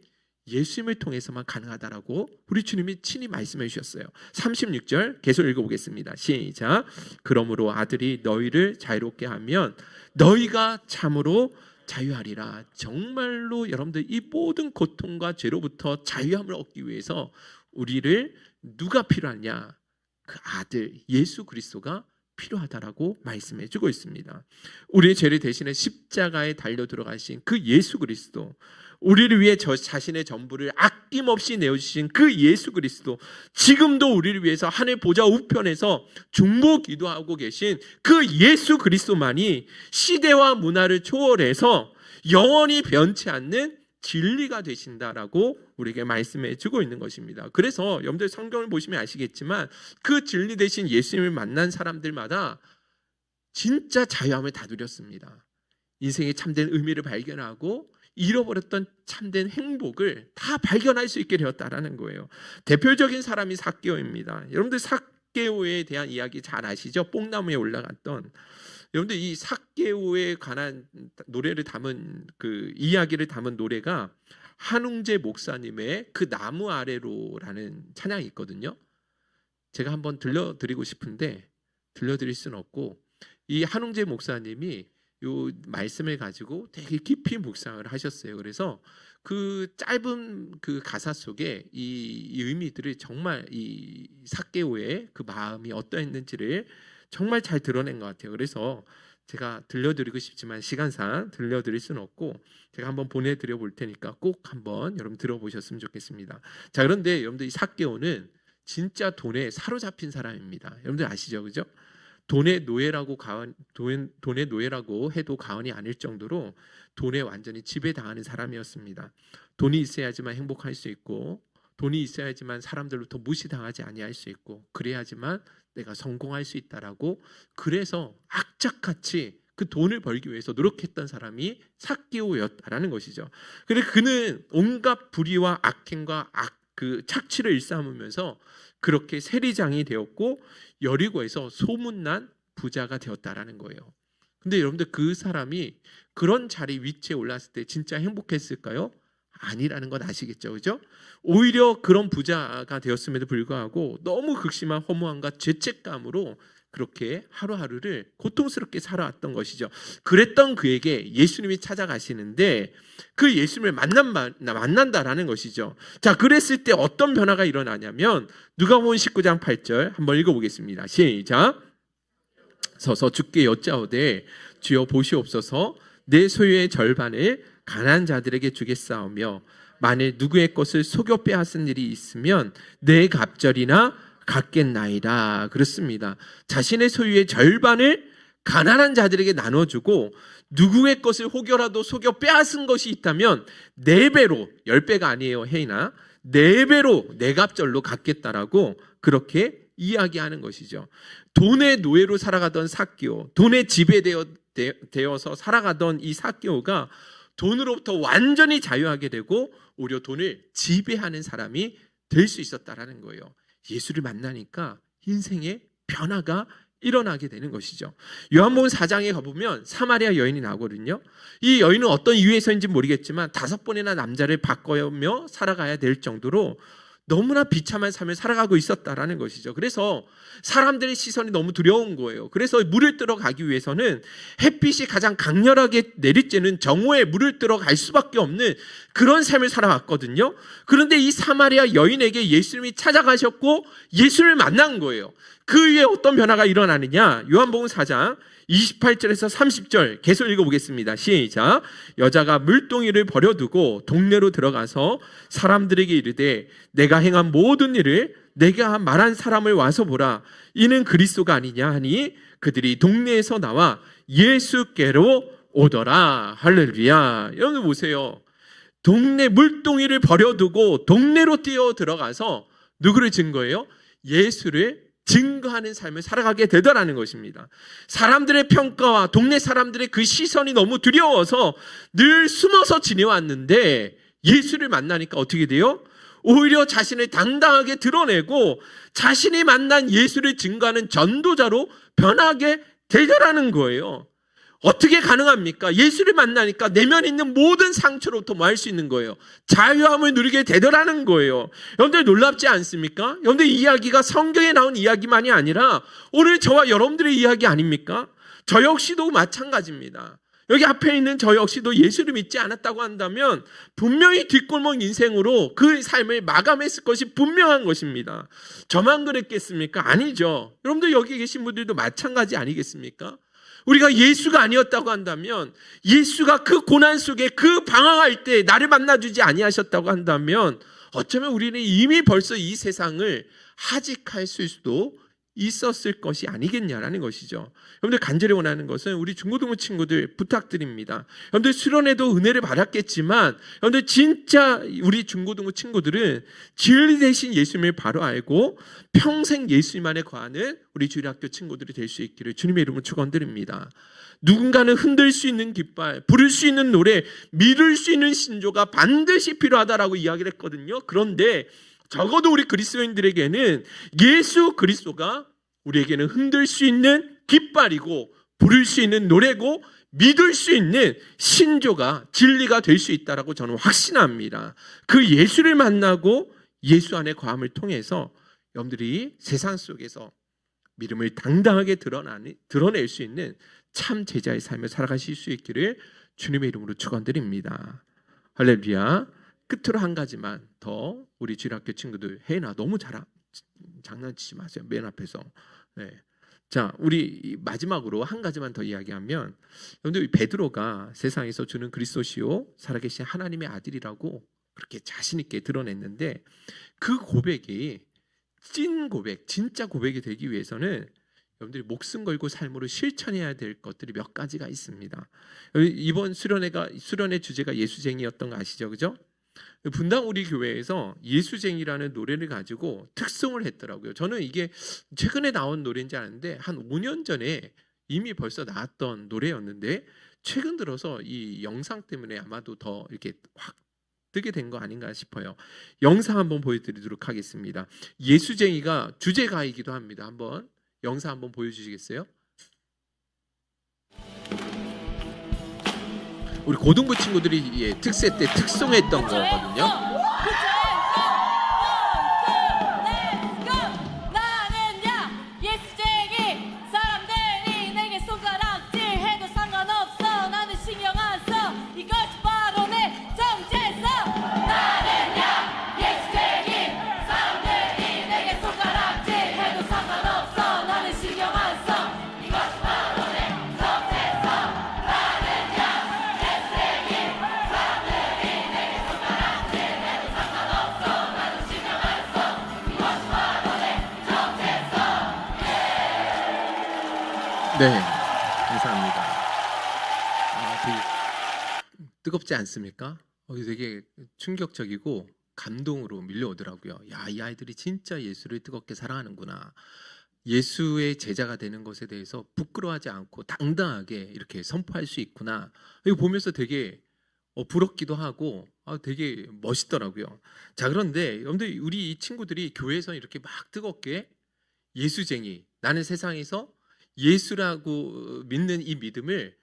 예수님을 통해서만 가능하다라고 우리 주님이 친히 말씀해 주셨어요. 36절 계속 읽어보겠습니다. 시작. 그러므로 아들이 너희를 자유롭게 하면 너희가 참으로 자유하리라. 정말로 여러분들 이 모든 고통과 죄로부터 자유함을 얻기 위해서 우리를 누가 필요하냐? 그 아들 예수 그리스도가 필요하다라고 말씀해 주고 있습니다. 우리의 죄를 대신해 십자가에 달려 들어가신 그 예수 그리스도, 우리를 위해 자신의 전부를 아낌없이 내어주신 그 예수 그리스도, 지금도 우리를 위해서 하늘 보좌 우편에서 중보 기도하고 계신 그 예수 그리스도만이 시대와 문화를 초월해서 영원히 변치 않는 진리가 되신다라고 우리에게 말씀해 주고 있는 것입니다. 그래서 여러분들 성경을 보시면 아시겠지만 그 진리 되신 예수님을 만난 사람들마다 진짜 자유함을 다 누렸습니다. 인생의 참된 의미를 발견하고 잃어버렸던 참된 행복을 다 발견할 수 있게 되었다라는 거예요. 대표적인 사람이 삭개오입니다. 여러분들 삭개오에 대한 이야기 잘 아시죠? 뽕나무에 올라갔던. 여러분들 이 삭개오에 관한 노래를 담은 그 이야기를 담은 노래가 한웅재 목사님의 그 나무 아래로라는 찬양이 있거든요. 제가 한번 들려드리고 싶은데 들려드릴 수는 없고, 이 한웅재 목사님이 요 말씀을 가지고 되게 깊이 묵상을 하셨어요. 그래서 그 짧은 그 가사 속에 이 의미들을 정말 이 삭개오의 그 마음이 어떠했는지를 정말 잘 드러낸 것 같아요. 그래서 제가 들려드리고 싶지만 시간상 들려드릴 수는 없고 제가 한번 보내드려 볼 테니까 꼭 한번 여러분 들어보셨으면 좋겠습니다. 자, 그런데 여러분들 이 삭개오는 진짜 돈에 사로잡힌 사람입니다. 여러분들 아시죠, 그죠? 돈의 노예라고 해도 과언이 아닐 정도로 돈에 완전히 지배당하는 사람이었습니다. 돈이 있어야지만 행복할 수 있고, 돈이 있어야지만 사람들로부터 무시당하지 아니할 수 있고, 그래야지만 내가 성공할 수 있다라고, 그래서 악착같이 그 돈을 벌기 위해서 노력했던 사람이 삭개오였다라는 것이죠. 그런데 그는 온갖 불의와 악행과 그 착취를 일삼으면서 그렇게 세리장이 되었고 여리고에서 소문난 부자가 되었다라는 거예요. 근데 여러분들 그 사람이 그런 자리 위치에 올랐을 때 진짜 행복했을까요? 아니라는 건 아시겠죠, 그죠? 오히려 그런 부자가 되었음에도 불구하고 너무 극심한 허무함과 죄책감으로 그렇게 하루하루를 고통스럽게 살아왔던 것이죠. 그랬던 그에게 예수님이 찾아가시는데 그 예수님을 만난다라는 것이죠. 자, 그랬을 때 어떤 변화가 일어나냐면 누가복음 19장 8절 한번 읽어보겠습니다. 시작. 서서 주께 여짜오되 주여 보시옵소서, 내 소유의 절반을 가난한 자들에게 주겠사오며 만일 누구의 것을 속여 빼앗은 일이 있으면 내 갑절이나 갖겠나이다. 그렇습니다. 자신의 소유의 절반을 가난한 자들에게 나눠주고 누구의 것을 혹여라도 속여 빼앗은 것이 있다면 4배로, 10배가 아니에요, 혜인아, 4배로 내 갑절로 갚겠다라고 그렇게 이야기하는 것이죠. 돈의 노예로 살아가던 삭개오, 돈에 지배되어서 살아가던 이 삭개오가 돈으로부터 완전히 자유하게 되고 오히려 돈을 지배하는 사람이 될 수 있었다라는 거예요. 예수를 만나니까 인생의 변화가 일어나게 되는 것이죠. 요한복음 4장에 가보면 사마리아 여인이 나오거든요. 이 여인은 어떤 이유에서인지 모르겠지만 5번이나 남자를 바꿔며 살아가야 될 정도로 너무나 비참한 삶을 살아가고 있었다라는 것이죠. 그래서 사람들의 시선이 너무 두려운 거예요. 그래서 물을 뜨러 가기 위해서는 햇빛이 가장 강렬하게 내리쬐는 정오에 물을 뜨러 갈 수밖에 없는 그런 삶을 살아왔거든요. 그런데 이 사마리아 여인에게 예수님이 찾아가셨고 예수를 만난 거예요. 그 위에 어떤 변화가 일어나느냐? 요한복음 4장 28절에서 30절 계속 읽어보겠습니다. 시작. 여자가 물동이를 버려두고 동네로 들어가서 사람들에게 이르되 내가 행한 모든 일을 내가 말한 사람을 와서 보라. 이는 그리스도가 아니냐 하니 그들이 동네에서 나와 예수께로 오더라. 할렐루야. 여러분 보세요. 동네 물동이를 버려두고 동네로 뛰어 들어가서 누구를 증거해요? 예수를 증거하는 삶을 살아가게 되더라는 것입니다. 사람들의 평가와 동네 사람들의 그 시선이 너무 두려워서 늘 숨어서 지내왔는데 예수를 만나니까 어떻게 돼요? 오히려 자신을 당당하게 드러내고 자신이 만난 예수를 증거하는 전도자로 변하게 되더라는 거예요. 어떻게 가능합니까? 예수를 만나니까 내면에 있는 모든 상처로부터 뭐 할 수 있는 거예요? 자유함을 누리게 되더라는 거예요. 여러분들 놀랍지 않습니까? 여러분들 이 이야기가 성경에 나온 이야기만이 아니라 오늘 저와 여러분들의 이야기 아닙니까? 저 역시도 마찬가지입니다. 여기 앞에 있는 저 역시도 예수를 믿지 않았다고 한다면 분명히 뒷골목 인생으로 그 삶을 마감했을 것이 분명한 것입니다. 저만 그랬겠습니까? 아니죠. 여러분들 여기 계신 분들도 마찬가지 아니겠습니까? 우리가 예수가 아니었다고 한다면, 예수가 그 고난 속에 그 방황할 때 나를 만나주지 아니하셨다고 한다면 어쩌면 우리는 이미 벌써 이 세상을 하직할 수도 있었을 것이 아니겠냐라는 것이죠. 여러분들 간절히 원하는 것은 우리 중고등부 친구들 부탁드립니다. 여러분들 수련회도 은혜를 받았겠지만 여러분들 진짜 우리 중고등부 친구들은 진리 대신 예수님을 바로 알고 평생 예수님 안에 거하는 우리 주일학교 친구들이 될 수 있기를 주님의 이름으로 축원드립니다. 누군가는 흔들 수 있는 깃발, 부를 수 있는 노래, 믿을 수 있는 신조가 반드시 필요하다라고 이야기를 했거든요. 그런데 적어도 우리 그리스도인들에게는 예수 그리스도가 우리에게는 흔들 수 있는 깃발이고 부를 수 있는 노래고 믿을 수 있는 신조가 진리가 될 수 있다라고 저는 확신합니다. 그 예수를 만나고 예수 안에 거함을 통해서 여러분들이 세상 속에서 믿음을 당당하게 드러낼 수 있는 참 제자의 삶을 살아가실 수 있기를 주님의 이름으로 축원드립니다. 할렐루야. 끝으로 한 가지만 더 우리 주일학교 친구들, 혜인아 너무 장난치지 마세요. 맨 앞에서. 네. 자, 우리 마지막으로 한 가지만 더 이야기하면, 여러분들 베드로가 세상에서 주는 그리스도시요 살아계신 하나님의 아들이라고 그렇게 자신 있게 드러냈는데, 그 고백이 찐 고백, 진짜 고백이 되기 위해서는 여러분들이 목숨 걸고 삶으로 실천해야 될 것들이 몇 가지가 있습니다. 이번 수련의 주제가 예수쟁이였던 거 아시죠? 그죠? 분당 우리 교회에서 예수쟁이라는 노래를 가지고 특송을 했더라고요. 저는 이게 최근에 나온 노래인지 아는데 한 5년 전에 이미 벌써 나왔던 노래였는데 최근 들어서 이 영상 때문에 아마도 더 이렇게 확 뜨게 된 거 아닌가 싶어요. 영상 한번 보여드리도록 하겠습니다. 예수쟁이가 주제가이기도 합니다. 한번 영상 한번 보여주시겠어요? 우리 고등부 친구들이 특세 때 특송했던 거거든요. 네, 감사합니다. 되게 뜨겁지 않습니까? 되게 충격적이고 감동으로 밀려오더라고요. 야, 이 아이들이 진짜 예수를 뜨겁게 사랑하는구나. 예수의 제자가 되는 것에 대해서 부끄러워하지 않고 당당하게 이렇게 선포할 수 있구나. 이거 보면서 되게 부럽기도 하고 되게 멋있더라고요. 자, 그런데 여러분들 우리 이 친구들이 교회에서 이렇게 막 뜨겁게 예수쟁이, 나는 세상에서 예수라고 믿는 이 믿음을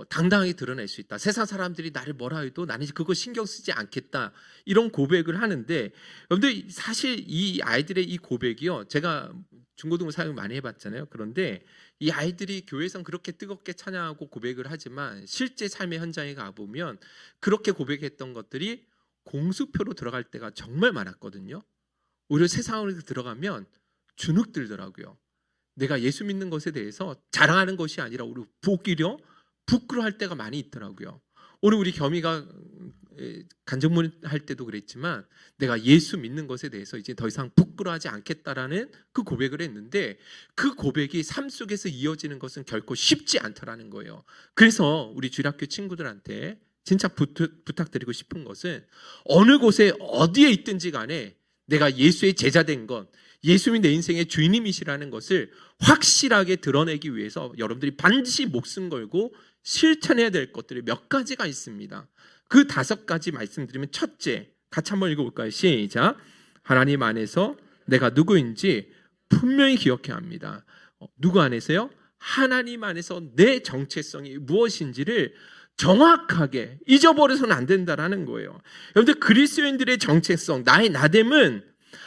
당당하게 드러낼 수 있다. 세상 사람들이 나를 뭐라 해도 나는 그거 신경 쓰지 않겠다. 이런 고백을 하는데, 여러분들 사실 이 아이들의 이 고백이요, 제가 중고등부 사역을 많이 해봤잖아요. 그런데 이 아이들이 교회에선 그렇게 뜨겁게 찬양하고 고백을 하지만 실제 삶의 현장에 가보면 그렇게 고백했던 것들이 공수표로 들어갈 때가 정말 많았거든요. 오히려 세상으로 들어가면 주눅 들더라고요. 내가 예수 믿는 것에 대해서 자랑하는 것이 아니라 오히려 부끄러워할 때가 많이 있더라고요. 오늘 우리 겸이가 간증문 할 때도 그랬지만 내가 예수 믿는 것에 대해서 이제 더 이상 부끄러워하지 않겠다라는 그 고백을 했는데, 그 고백이 삶 속에서 이어지는 것은 결코 쉽지 않더라는 거예요. 그래서 우리 주일학교 친구들한테 진짜 부탁드리고 싶은 것은, 어느 곳에 어디에 있든지 간에 내가 예수의 제자된 것, 예수님이 내 인생의 주인님이시라는 것을 확실하게 드러내기 위해서 여러분들이 반드시 목숨 걸고 실천해야 될 것들이 몇 가지가 있습니다. 그 5가지 말씀드리면, 첫째, 같이 한번 읽어볼까요? 시작. 하나님 안에서 내가 누구인지 분명히 기억해야 합니다. 누구 안에서요? 하나님 안에서 내 정체성이 무엇인지를 정확하게 잊어버려서는 안 된다라는 거예요. 여러분들, 그리스도인들의 정체성, 나의 나됨은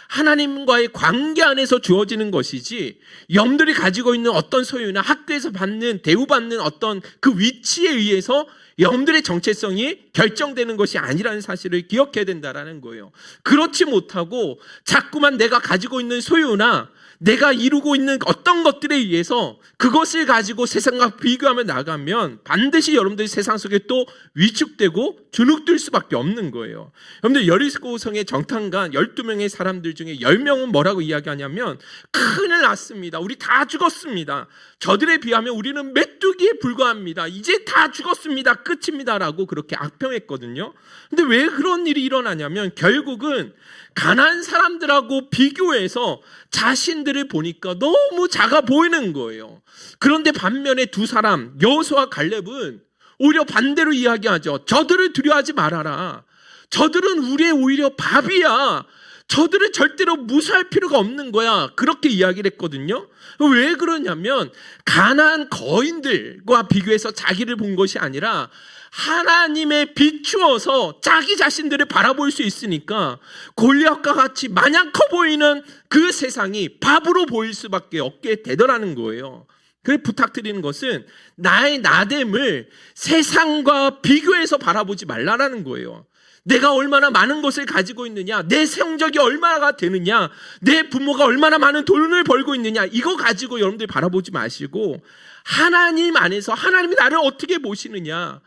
하나님과의 관계 안에서 주어지는 것이지, 여러분들이 가지고 있는 어떤 소유나 학교에서 받는, 대우받는 어떤 그 위치에 의해서 여러분들의 정체성이 결정되는 것이 아니라는 사실을 기억해야 된다는 거예요. 그렇지 못하고 자꾸만 내가 가지고 있는 소유나 내가 이루고 있는 어떤 것들에 의해서 그것을 가지고 세상과 비교하며 나가면 반드시 여러분들이 세상 속에 또 위축되고 주눅들 수밖에 없는 거예요. 여러분들, 여리고성의 정탐관 12명의 사람들 중에 10명은 뭐라고 이야기하냐면, 큰일 났습니다. 우리 다 죽었습니다. 저들에 비하면 우리는 메뚜기에 불과합니다. 이제 다 죽었습니다. 끝입니다. 라고 그렇게 악평했거든요. 근데 왜 그런 일이 일어나냐면, 결국은 가난한 사람들하고 비교해서 자신들을 보니까 너무 작아 보이는 거예요. 그런데 반면에 두 사람, 여호수아와 갈렙은 오히려 반대로 이야기하죠. 저들을 두려워하지 말아라. 저들은 우리의 오히려 밥이야. 저들을 절대로 무시할 필요가 없는 거야. 그렇게 이야기를 했거든요. 왜 그러냐면, 가난한 거인들과 비교해서 자기를 본 것이 아니라 하나님에 비추어서 자기 자신들을 바라볼 수 있으니까 골리앗과 같이 마냥 커 보이는 그 세상이 밥으로 보일 수밖에 없게 되더라는 거예요. 그래서 부탁드리는 것은, 나의 나됨을 세상과 비교해서 바라보지 말라라는 거예요. 내가 얼마나 많은 것을 가지고 있느냐, 내 성적이 얼마나 되느냐, 내 부모가 얼마나 많은 돈을 벌고 있느냐, 이거 가지고 여러분들이 바라보지 마시고, 하나님 안에서 하나님이 나를 어떻게 보시느냐,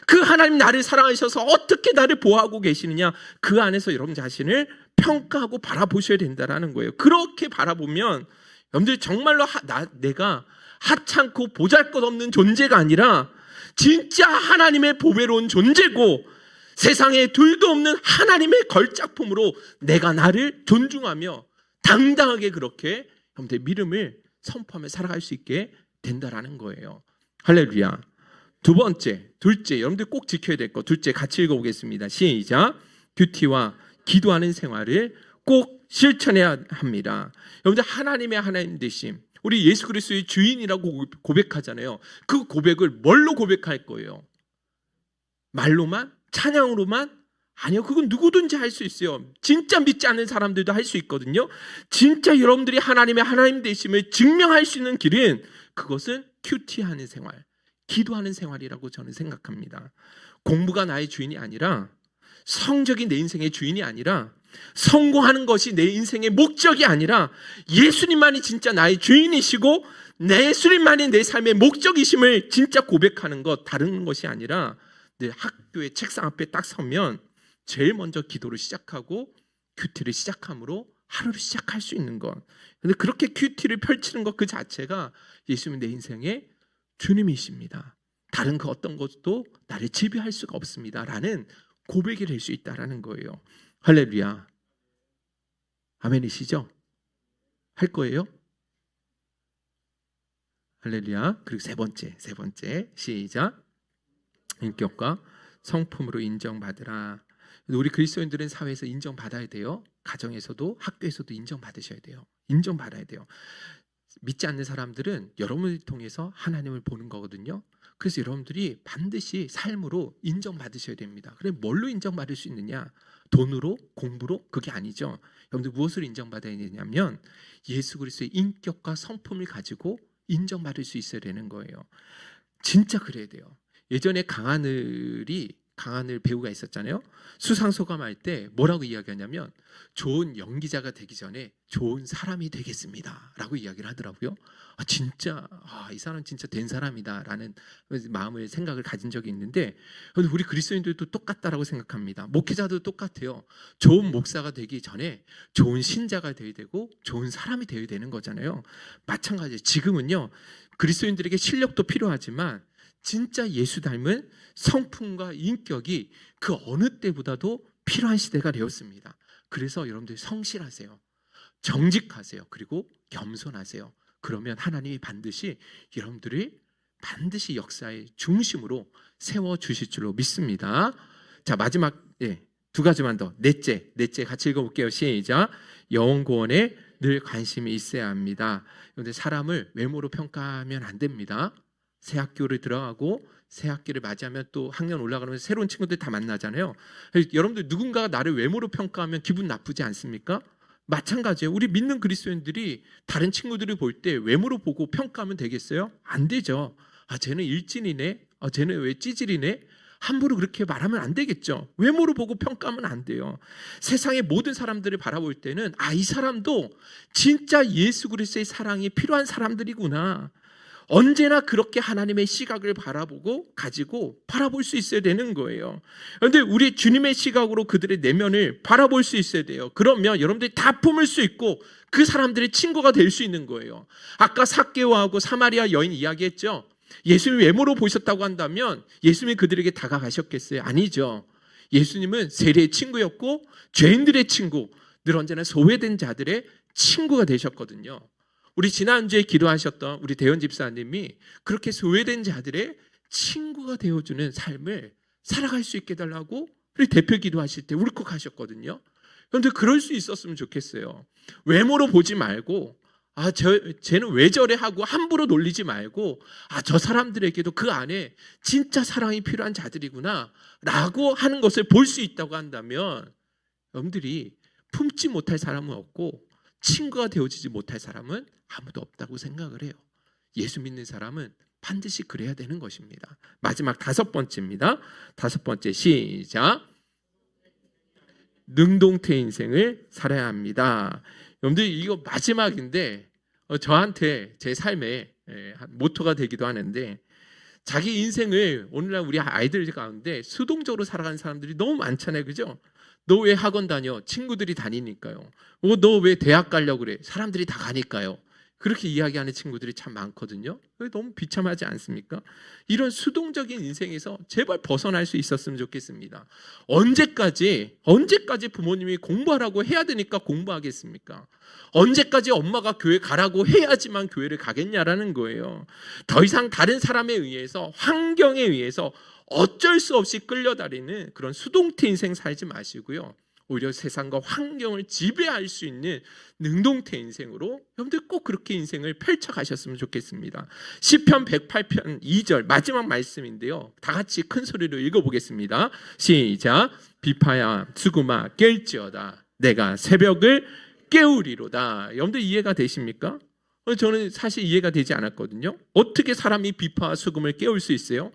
그 하나님 나를 사랑하셔서 어떻게 나를 보호하고 계시느냐, 그 안에서 여러분 자신을 평가하고 바라보셔야 된다는 거예요. 그렇게 바라보면 여러분들 정말로 내가 하찮고 보잘것없는 존재가 아니라 진짜 하나님의 보배로운 존재고, 세상에 둘도 없는 하나님의 걸작품으로 내가 나를 존중하며 당당하게 그렇게 여러분들 믿음을 선포하며 살아갈 수 있게 된다라는 거예요. 할렐루야. 둘째, 여러분들 꼭 지켜야 될 것, 둘째 같이 읽어보겠습니다. 시작. 큐티와 기도하는 생활을 꼭 실천해야 합니다. 여러분들, 하나님의 하나님 되심, 우리 예수 그리스도의 주인이라고 고백하잖아요. 그 고백을 뭘로 고백할 거예요? 말로만? 찬양으로만? 아니요, 그건 누구든지 할 수 있어요. 진짜 믿지 않는 사람들도 할 수 있거든요. 진짜 여러분들이 하나님의 하나님 되심을 증명할 수 있는 길은, 그것은 큐티하는 생활, 기도하는 생활이라고 저는 생각합니다. 공부가 나의 주인이 아니라, 성적이 내 인생의 주인이 아니라, 성공하는 것이 내 인생의 목적이 아니라, 예수님만이 진짜 나의 주인이시고 예수님만이 내 삶의 목적이심을 진짜 고백하는 것, 다른 것이 아니라, 내 학교의 책상 앞에 딱 서면 제일 먼저 기도를 시작하고 큐티를 시작함으로 하루를 시작할 수 있는 것. 그런데 그렇게 큐티를 펼치는 것 그 자체가 예수님이 내 인생의 주님이십니다. 다른 그 어떤 것도 나를 지배할 수가 없습니다. 라는 고백이 될 수 있다는 거예요. 할렐루야. 아멘이시죠? 할 거예요? 할렐루야. 그리고 세 번째 시작. 인격과 성품으로 인정받으라. 우리 그리스도인들은 사회에서 인정받아야 돼요. 가정에서도 학교에서도 인정받으셔야 돼요. 인정받아야 돼요. 믿지 않는 사람들은 여러분을 통해서 하나님을 보는 거거든요. 그래서 여러분들이 반드시 삶으로 인정받으셔야 됩니다. 그럼 뭘로 인정받을 수 있느냐? 돈으로? 공부로? 그게 아니죠. 여러분들 무엇으로 인정받아야 되냐면 예수 그리스도의 인격과 성품을 가지고 인정받을 수 있어야 되는 거예요. 진짜 그래야 돼요. 예전에 강하늘 배우가 있었잖아요. 수상소감할 때 뭐라고 이야기하냐면 좋은 연기자가 되기 전에 좋은 사람이 되겠습니다 라고 이야기를 하더라고요. 진짜 이 사람 진짜 된 사람이다 라는 생각을 가진 적이 있는데 우리 그리스도인들도 똑같다라고 생각합니다. 목회자도 똑같아요. 좋은 목사가 되기 전에 좋은 신자가 되어야 되고 좋은 사람이 되어야 되는 거잖아요. 마찬가지예요. 지금은요 그리스도인들에게 실력도 필요하지만 진짜 예수 닮은 성품과 인격이 그 어느 때보다도 필요한 시대가 되었습니다. 그래서 여러분들 성실하세요. 정직하세요. 그리고 겸손하세요. 그러면 하나님이 반드시 여러분들이 반드시 역사의 중심으로 세워주실 줄로 믿습니다. 자, 마지막 두 가지만 더. 넷째 같이 읽어볼게요. 시작. 영혼구원에 늘 관심이 있어야 합니다. 그런데 사람을 외모로 평가하면 안 됩니다. 새 학교를 들어가고 새 학기를 맞이하면 또 학년 올라가면서 새로운 친구들 다 만나잖아요. 여러분들 누군가가 나를 외모로 평가하면 기분 나쁘지 않습니까? 마찬가지예요. 우리 믿는 그리스도인들이 다른 친구들을 볼 때 외모로 보고 평가하면 되겠어요? 안 되죠. 쟤는 일진이네. 쟤는 왜 찌질이네. 함부로 그렇게 말하면 안 되겠죠. 외모로 보고 평가하면 안 돼요. 세상의 모든 사람들을 바라볼 때는 이 사람도 진짜 예수 그리스도의 사랑이 필요한 사람들이구나. 언제나 그렇게 하나님의 시각을 가지고 바라볼 수 있어야 되는 거예요. 그런데 우리 주님의 시각으로 그들의 내면을 바라볼 수 있어야 돼요. 그러면 여러분들이 다 품을 수 있고 그 사람들의 친구가 될 수 있는 거예요. 아까 삭개오하고 사마리아 여인 이야기했죠. 예수님 외모로 보셨다고 한다면 예수님이 그들에게 다가가셨겠어요? 아니죠. 예수님은 세리의 친구였고 죄인들의 친구, 늘 언제나 소외된 자들의 친구가 되셨거든요. 우리 지난주에 기도하셨던 우리 대현 집사님이 그렇게 소외된 자들의 친구가 되어주는 삶을 살아갈 수 있게 해달라고 우리 대표 기도하실 때 울컥하셨거든요. 그런데 그럴 수 있었으면 좋겠어요. 외모로 보지 말고 쟤는 왜 저래 하고 함부로 놀리지 말고 저 사람들에게도 그 안에 진짜 사랑이 필요한 자들이구나 라고 하는 것을 볼 수 있다고 한다면 여러분들이 품지 못할 사람은 없고 친구가 되어지지 못할 사람은 아무도 없다고 생각을 해요. 예수 믿는 사람은 반드시 그래야 되는 것입니다. 마지막 5번째입니다. 5번째 시작. 능동태 인생을 살아야 합니다. 여러분들 이거 마지막인데 저한테 제 삶의 모토가 되기도 하는데 자기 인생을 오늘날 우리 아이들 가운데 수동적으로 살아가는 사람들이 너무 많잖아요. 그죠? 너 왜 학원 다녀? 친구들이 다니니까요. 너 왜 대학 가려고 그래? 사람들이 다 가니까요. 그렇게 이야기하는 친구들이 참 많거든요. 너무 비참하지 않습니까? 이런 수동적인 인생에서 제발 벗어날 수 있었으면 좋겠습니다. 언제까지 부모님이 공부하라고 해야 되니까 공부하겠습니까? 언제까지 엄마가 교회 가라고 해야지만 교회를 가겠냐라는 거예요. 더 이상 다른 사람에 의해서 환경에 의해서 어쩔 수 없이 끌려다니는 그런 수동태 인생 살지 마시고요. 오히려 세상과 환경을 지배할 수 있는 능동태 인생으로 여러분들 꼭 그렇게 인생을 펼쳐가셨으면 좋겠습니다. 시편 108편 2절 마지막 말씀인데요. 다 같이 큰 소리로 읽어보겠습니다. 시작. 비파야 수구마 깰지어다 내가 새벽을 깨우리로다. 여러분들 이해가 되십니까? 저는 사실 이해가 되지 않았거든요. 어떻게 사람이 비파와 수금을 깨울 수 있어요?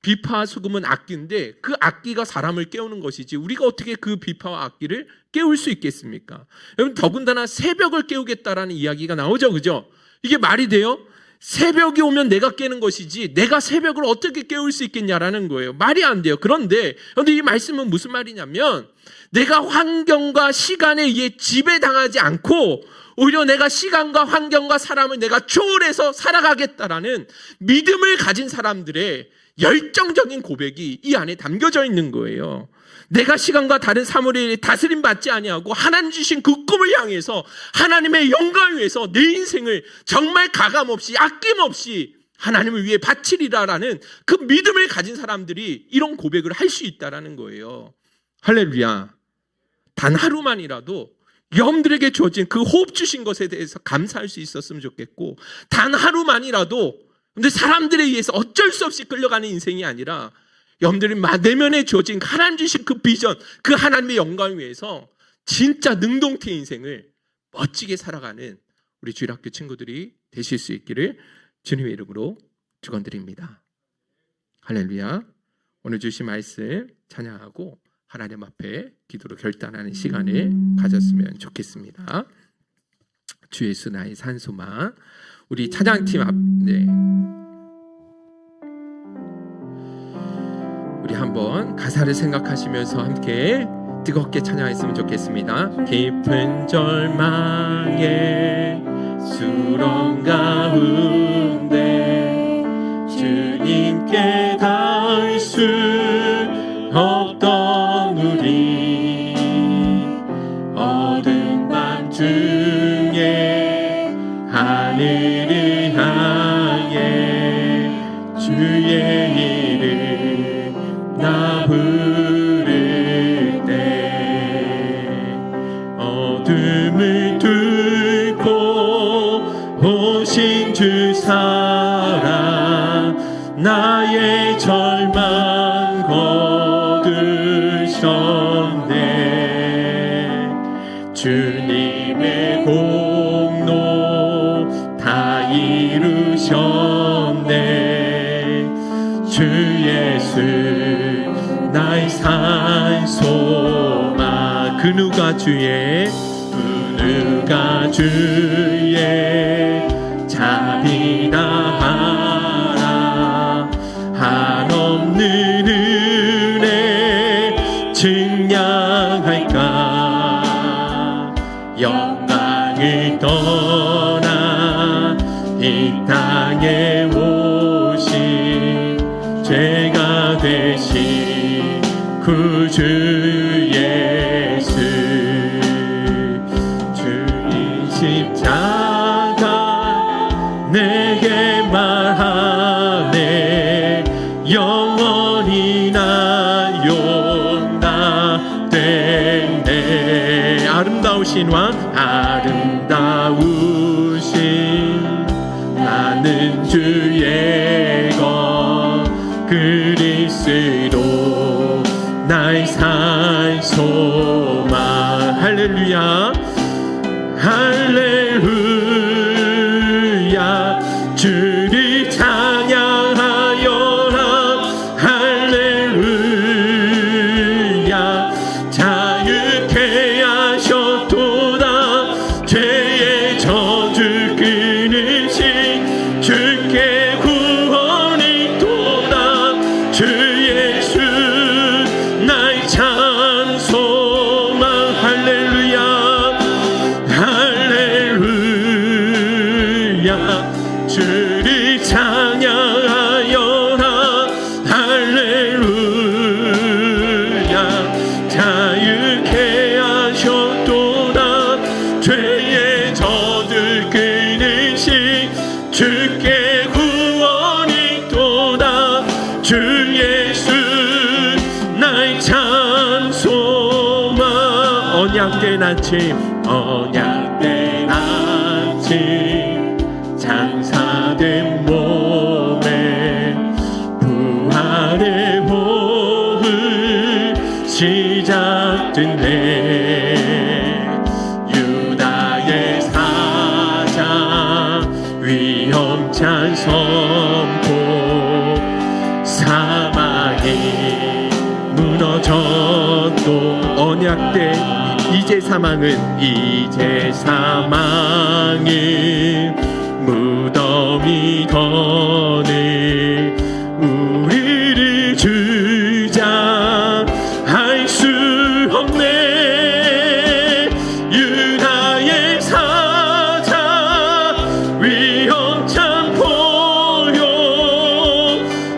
비파와 수금은 악기인데 그 악기가 사람을 깨우는 것이지 우리가 어떻게 그 비파와 악기를 깨울 수 있겠습니까? 여러분 더군다나 새벽을 깨우겠다라는 이야기가 나오죠. 그죠? 이게 말이 돼요? 새벽이 오면 내가 깨는 것이지 내가 새벽을 어떻게 깨울 수 있겠냐라는 거예요. 말이 안 돼요. 그런데 이 말씀은 무슨 말이냐면 내가 환경과 시간에 의해 지배당하지 않고 오히려 내가 시간과 환경과 사람을 내가 초월해서 살아가겠다라는 믿음을 가진 사람들의 열정적인 고백이 이 안에 담겨져 있는 거예요. 내가 시간과 다른 사물에 다스림 받지 아니하고 하나님 주신 그 꿈을 향해서 하나님의 영광을 위해서 내 인생을 정말 가감없이 아낌없이 하나님을 위해 바치리라라는 그 믿음을 가진 사람들이 이런 고백을 할 수 있다라는 거예요. 할렐루야. 단 하루만이라도 여러분들에게 주어진 그 호흡 주신 것에 대해서 감사할 수 있었으면 좋겠고 단 하루만이라도 근데 사람들에 의해서 어쩔 수 없이 끌려가는 인생이 아니라 여러분들이 내면에 주어진 하나님 주신 그 비전, 그 하나님의 영광을 위해서 진짜 능동태 인생을 멋지게 살아가는 우리 주일학교 친구들이 되실 수 있기를 주님의 이름으로 축원드립니다. 할렐루야. 오늘 주신 말씀 찬양하고 하나님 앞에 기도로 결단하는 시간을 가졌으면 좋겠습니다. 주 예수 나의 산소망. 우리 찬양팀 앞, 네. 우리 한번 가사를 생각하시면서 함께 뜨겁게 찬양했으면 좋겠습니다. 깊은 절망의 수렁 가운데 주님께 닿을 수 없던 우리 어두운 밤중에 하늘을 향해 주의 이름 나 부를 때 어둠을 뚫고 오신 주 사랑 나의 절망 거두셨네. 주님의 공로 다 이루셨네. 주 예수 나의 산소망. 그 누가 주의 자비다 하라. 한없는 은혜 증량할까. 영광을 떠나 이 땅에 오신 죄가 되신 구주 예수. 주의 십자가 내게 말하네. 영원히 나 용납되네. 아름다우신 왕, 아름다우신 나는 주의 것 그리스도 나의 산소망. 할렐루야 할렐루야. 주를 찬양하여라. 할렐루야. 자유케 하셨도다. 죄의 저주 끊으신 주께 구원이 있도다. 주 예수 나의 찬소망. 할렐루야 할렐루야. 주를 찬양하여라. 할렐루야. 자유케 하셨도다. 죄의 저주 끊으신 주께 구원이 있도다. 주 예수 나의 찬소망. 언약된 아침 언약된 아침 장사된 몸에 부활의 호흡 시작됐네. 유다의 사자 위험찬 선포. 사망이 무너졌도 언약된 이제 사망은 무덤이 더네. 우리를 주장할 수 없네. 유다의 사자 위험찬 포효.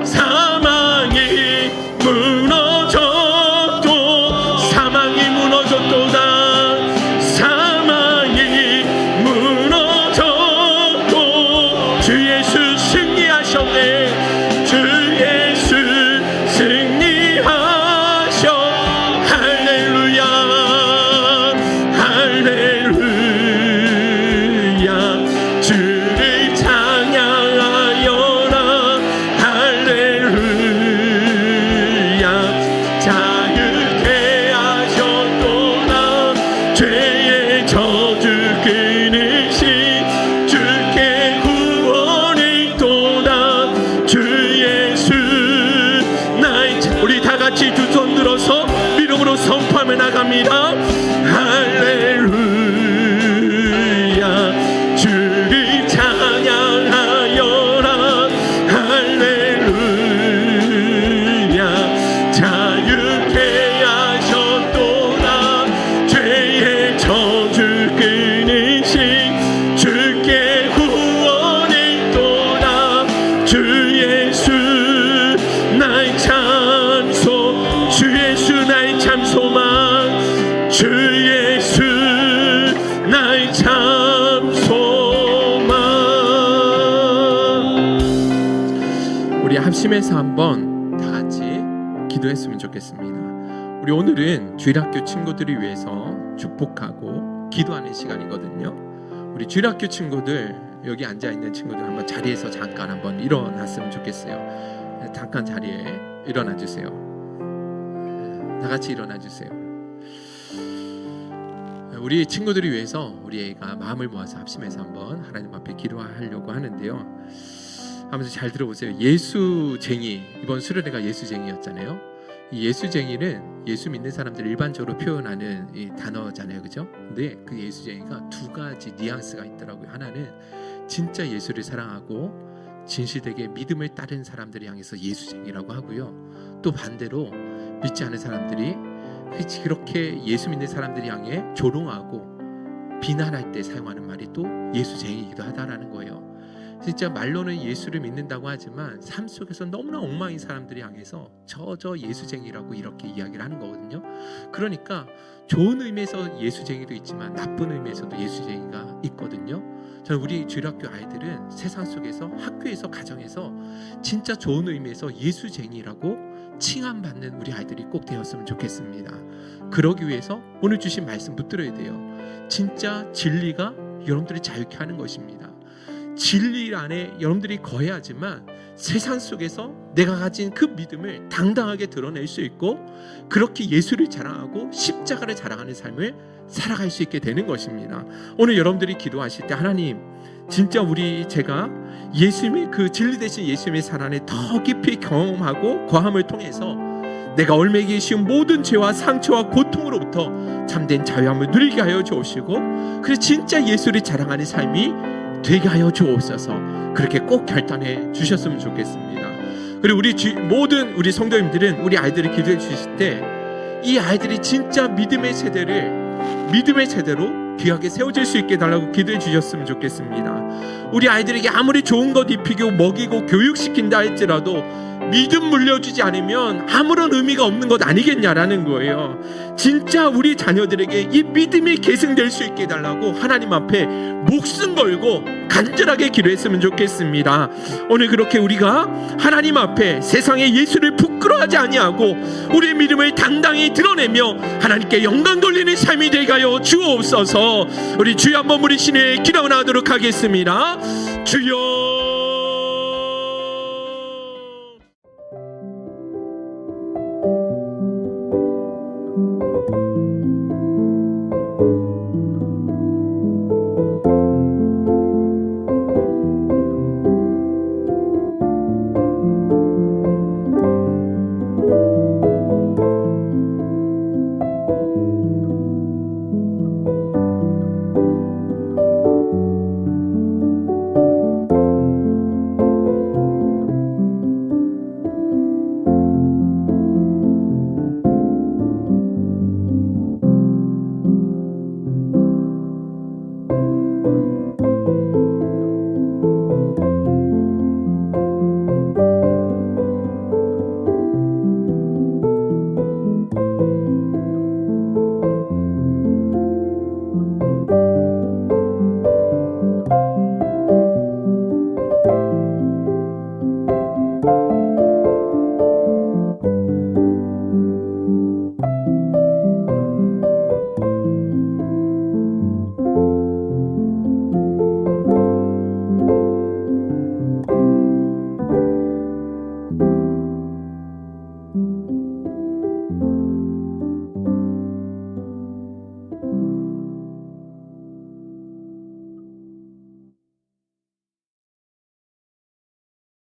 사망이 무너졌도 사망이 무너졌도다. 사망이 무너졌도 주 예수 승리하셨네. 합심해서 한번 다 같이 기도했으면 좋겠습니다. 우리 오늘은 주일학교 친구들을 위해서 축복하고 기도하는 시간이거든요. 우리 주일학교 친구들, 여기 앉아있는 친구들 한번 자리에서 잠깐 한번 일어났으면 좋겠어요. 잠깐 자리에 일어나 주세요. 다 같이 일어나 주세요. 우리 친구들을 위해서 우리 애가 마음을 모아서 합심해서 한번 하나님 앞에 기도하려고 하는데요. 하면서 잘 들어보세요. 예수쟁이, 이번 수련회가 예수쟁이였잖아요. 이 예수쟁이는 예수 믿는 사람들을 일반적으로 표현하는 이 단어잖아요, 그죠? 근데 그 예수쟁이가 두 가지 뉘앙스가 있더라고요. 하나는 진짜 예수를 사랑하고 진실되게 믿음을 따르는 사람들을 향해서 예수쟁이라고 하고요. 또 반대로 믿지 않은 사람들이 그렇게 예수 믿는 사람들을 향해 조롱하고 비난할 때 사용하는 말이 또 예수쟁이이기도 하다라는 거예요. 진짜 말로는 예수를 믿는다고 하지만 삶 속에서 너무나 엉망인 사람들이 향해서 저 예수쟁이라고 이렇게 이야기를 하는 거거든요. 그러니까 좋은 의미에서 예수쟁이도 있지만 나쁜 의미에서도 예수쟁이가 있거든요. 저는 우리 주일학교 아이들은 세상 속에서, 학교에서, 가정에서 진짜 좋은 의미에서 예수쟁이라고 칭함받는 우리 아이들이 꼭 되었으면 좋겠습니다. 그러기 위해서 오늘 주신 말씀 붙들어야 돼요. 진짜 진리가 여러분들이 자유케 하는 것입니다. 진리 안에 여러분들이 거해야지만 세상 속에서 내가 가진 그 믿음을 당당하게 드러낼 수 있고 그렇게 예수를 자랑하고 십자가를 자랑하는 삶을 살아갈 수 있게 되는 것입니다. 오늘 여러분들이 기도하실 때 하나님, 진짜 제가 예수님의 그 진리 되신 예수님의 사랑을 더 깊이 경험하고 거함을 통해서 내가 얼매기 쉬운 모든 죄와 상처와 고통으로부터 참된 자유함을 누리게 하여 주옵시고 그래서 진짜 예수를 자랑하는 삶이 되게 하여 주옵소서. 그렇게 꼭 결단해 주셨으면 좋겠습니다. 그리고 모든 우리 성도님들은 우리 아이들을 기도해 주실 때 이 아이들이 진짜 믿음의 세대로 귀하게 세워질 수 있게 달라고 기도해 주셨으면 좋겠습니다. 우리 아이들에게 아무리 좋은 것 입히고 먹이고 교육시킨다 할지라도 믿음 물려주지 않으면 아무런 의미가 없는 것 아니겠냐라는 거예요. 진짜 우리 자녀들에게 이 믿음이 계승될 수 있게 해달라고 하나님 앞에 목숨 걸고 간절하게 기도했으면 좋겠습니다. 오늘 그렇게 우리가 하나님 앞에 세상에 예수를 부끄러워하지 아니하고 우리의 믿음을 당당히 드러내며 하나님께 영광 돌리는 삶이 되게 하여 주옵소서. 우리 주여 한번 부르시네 기도하도록 하겠습니다. 주여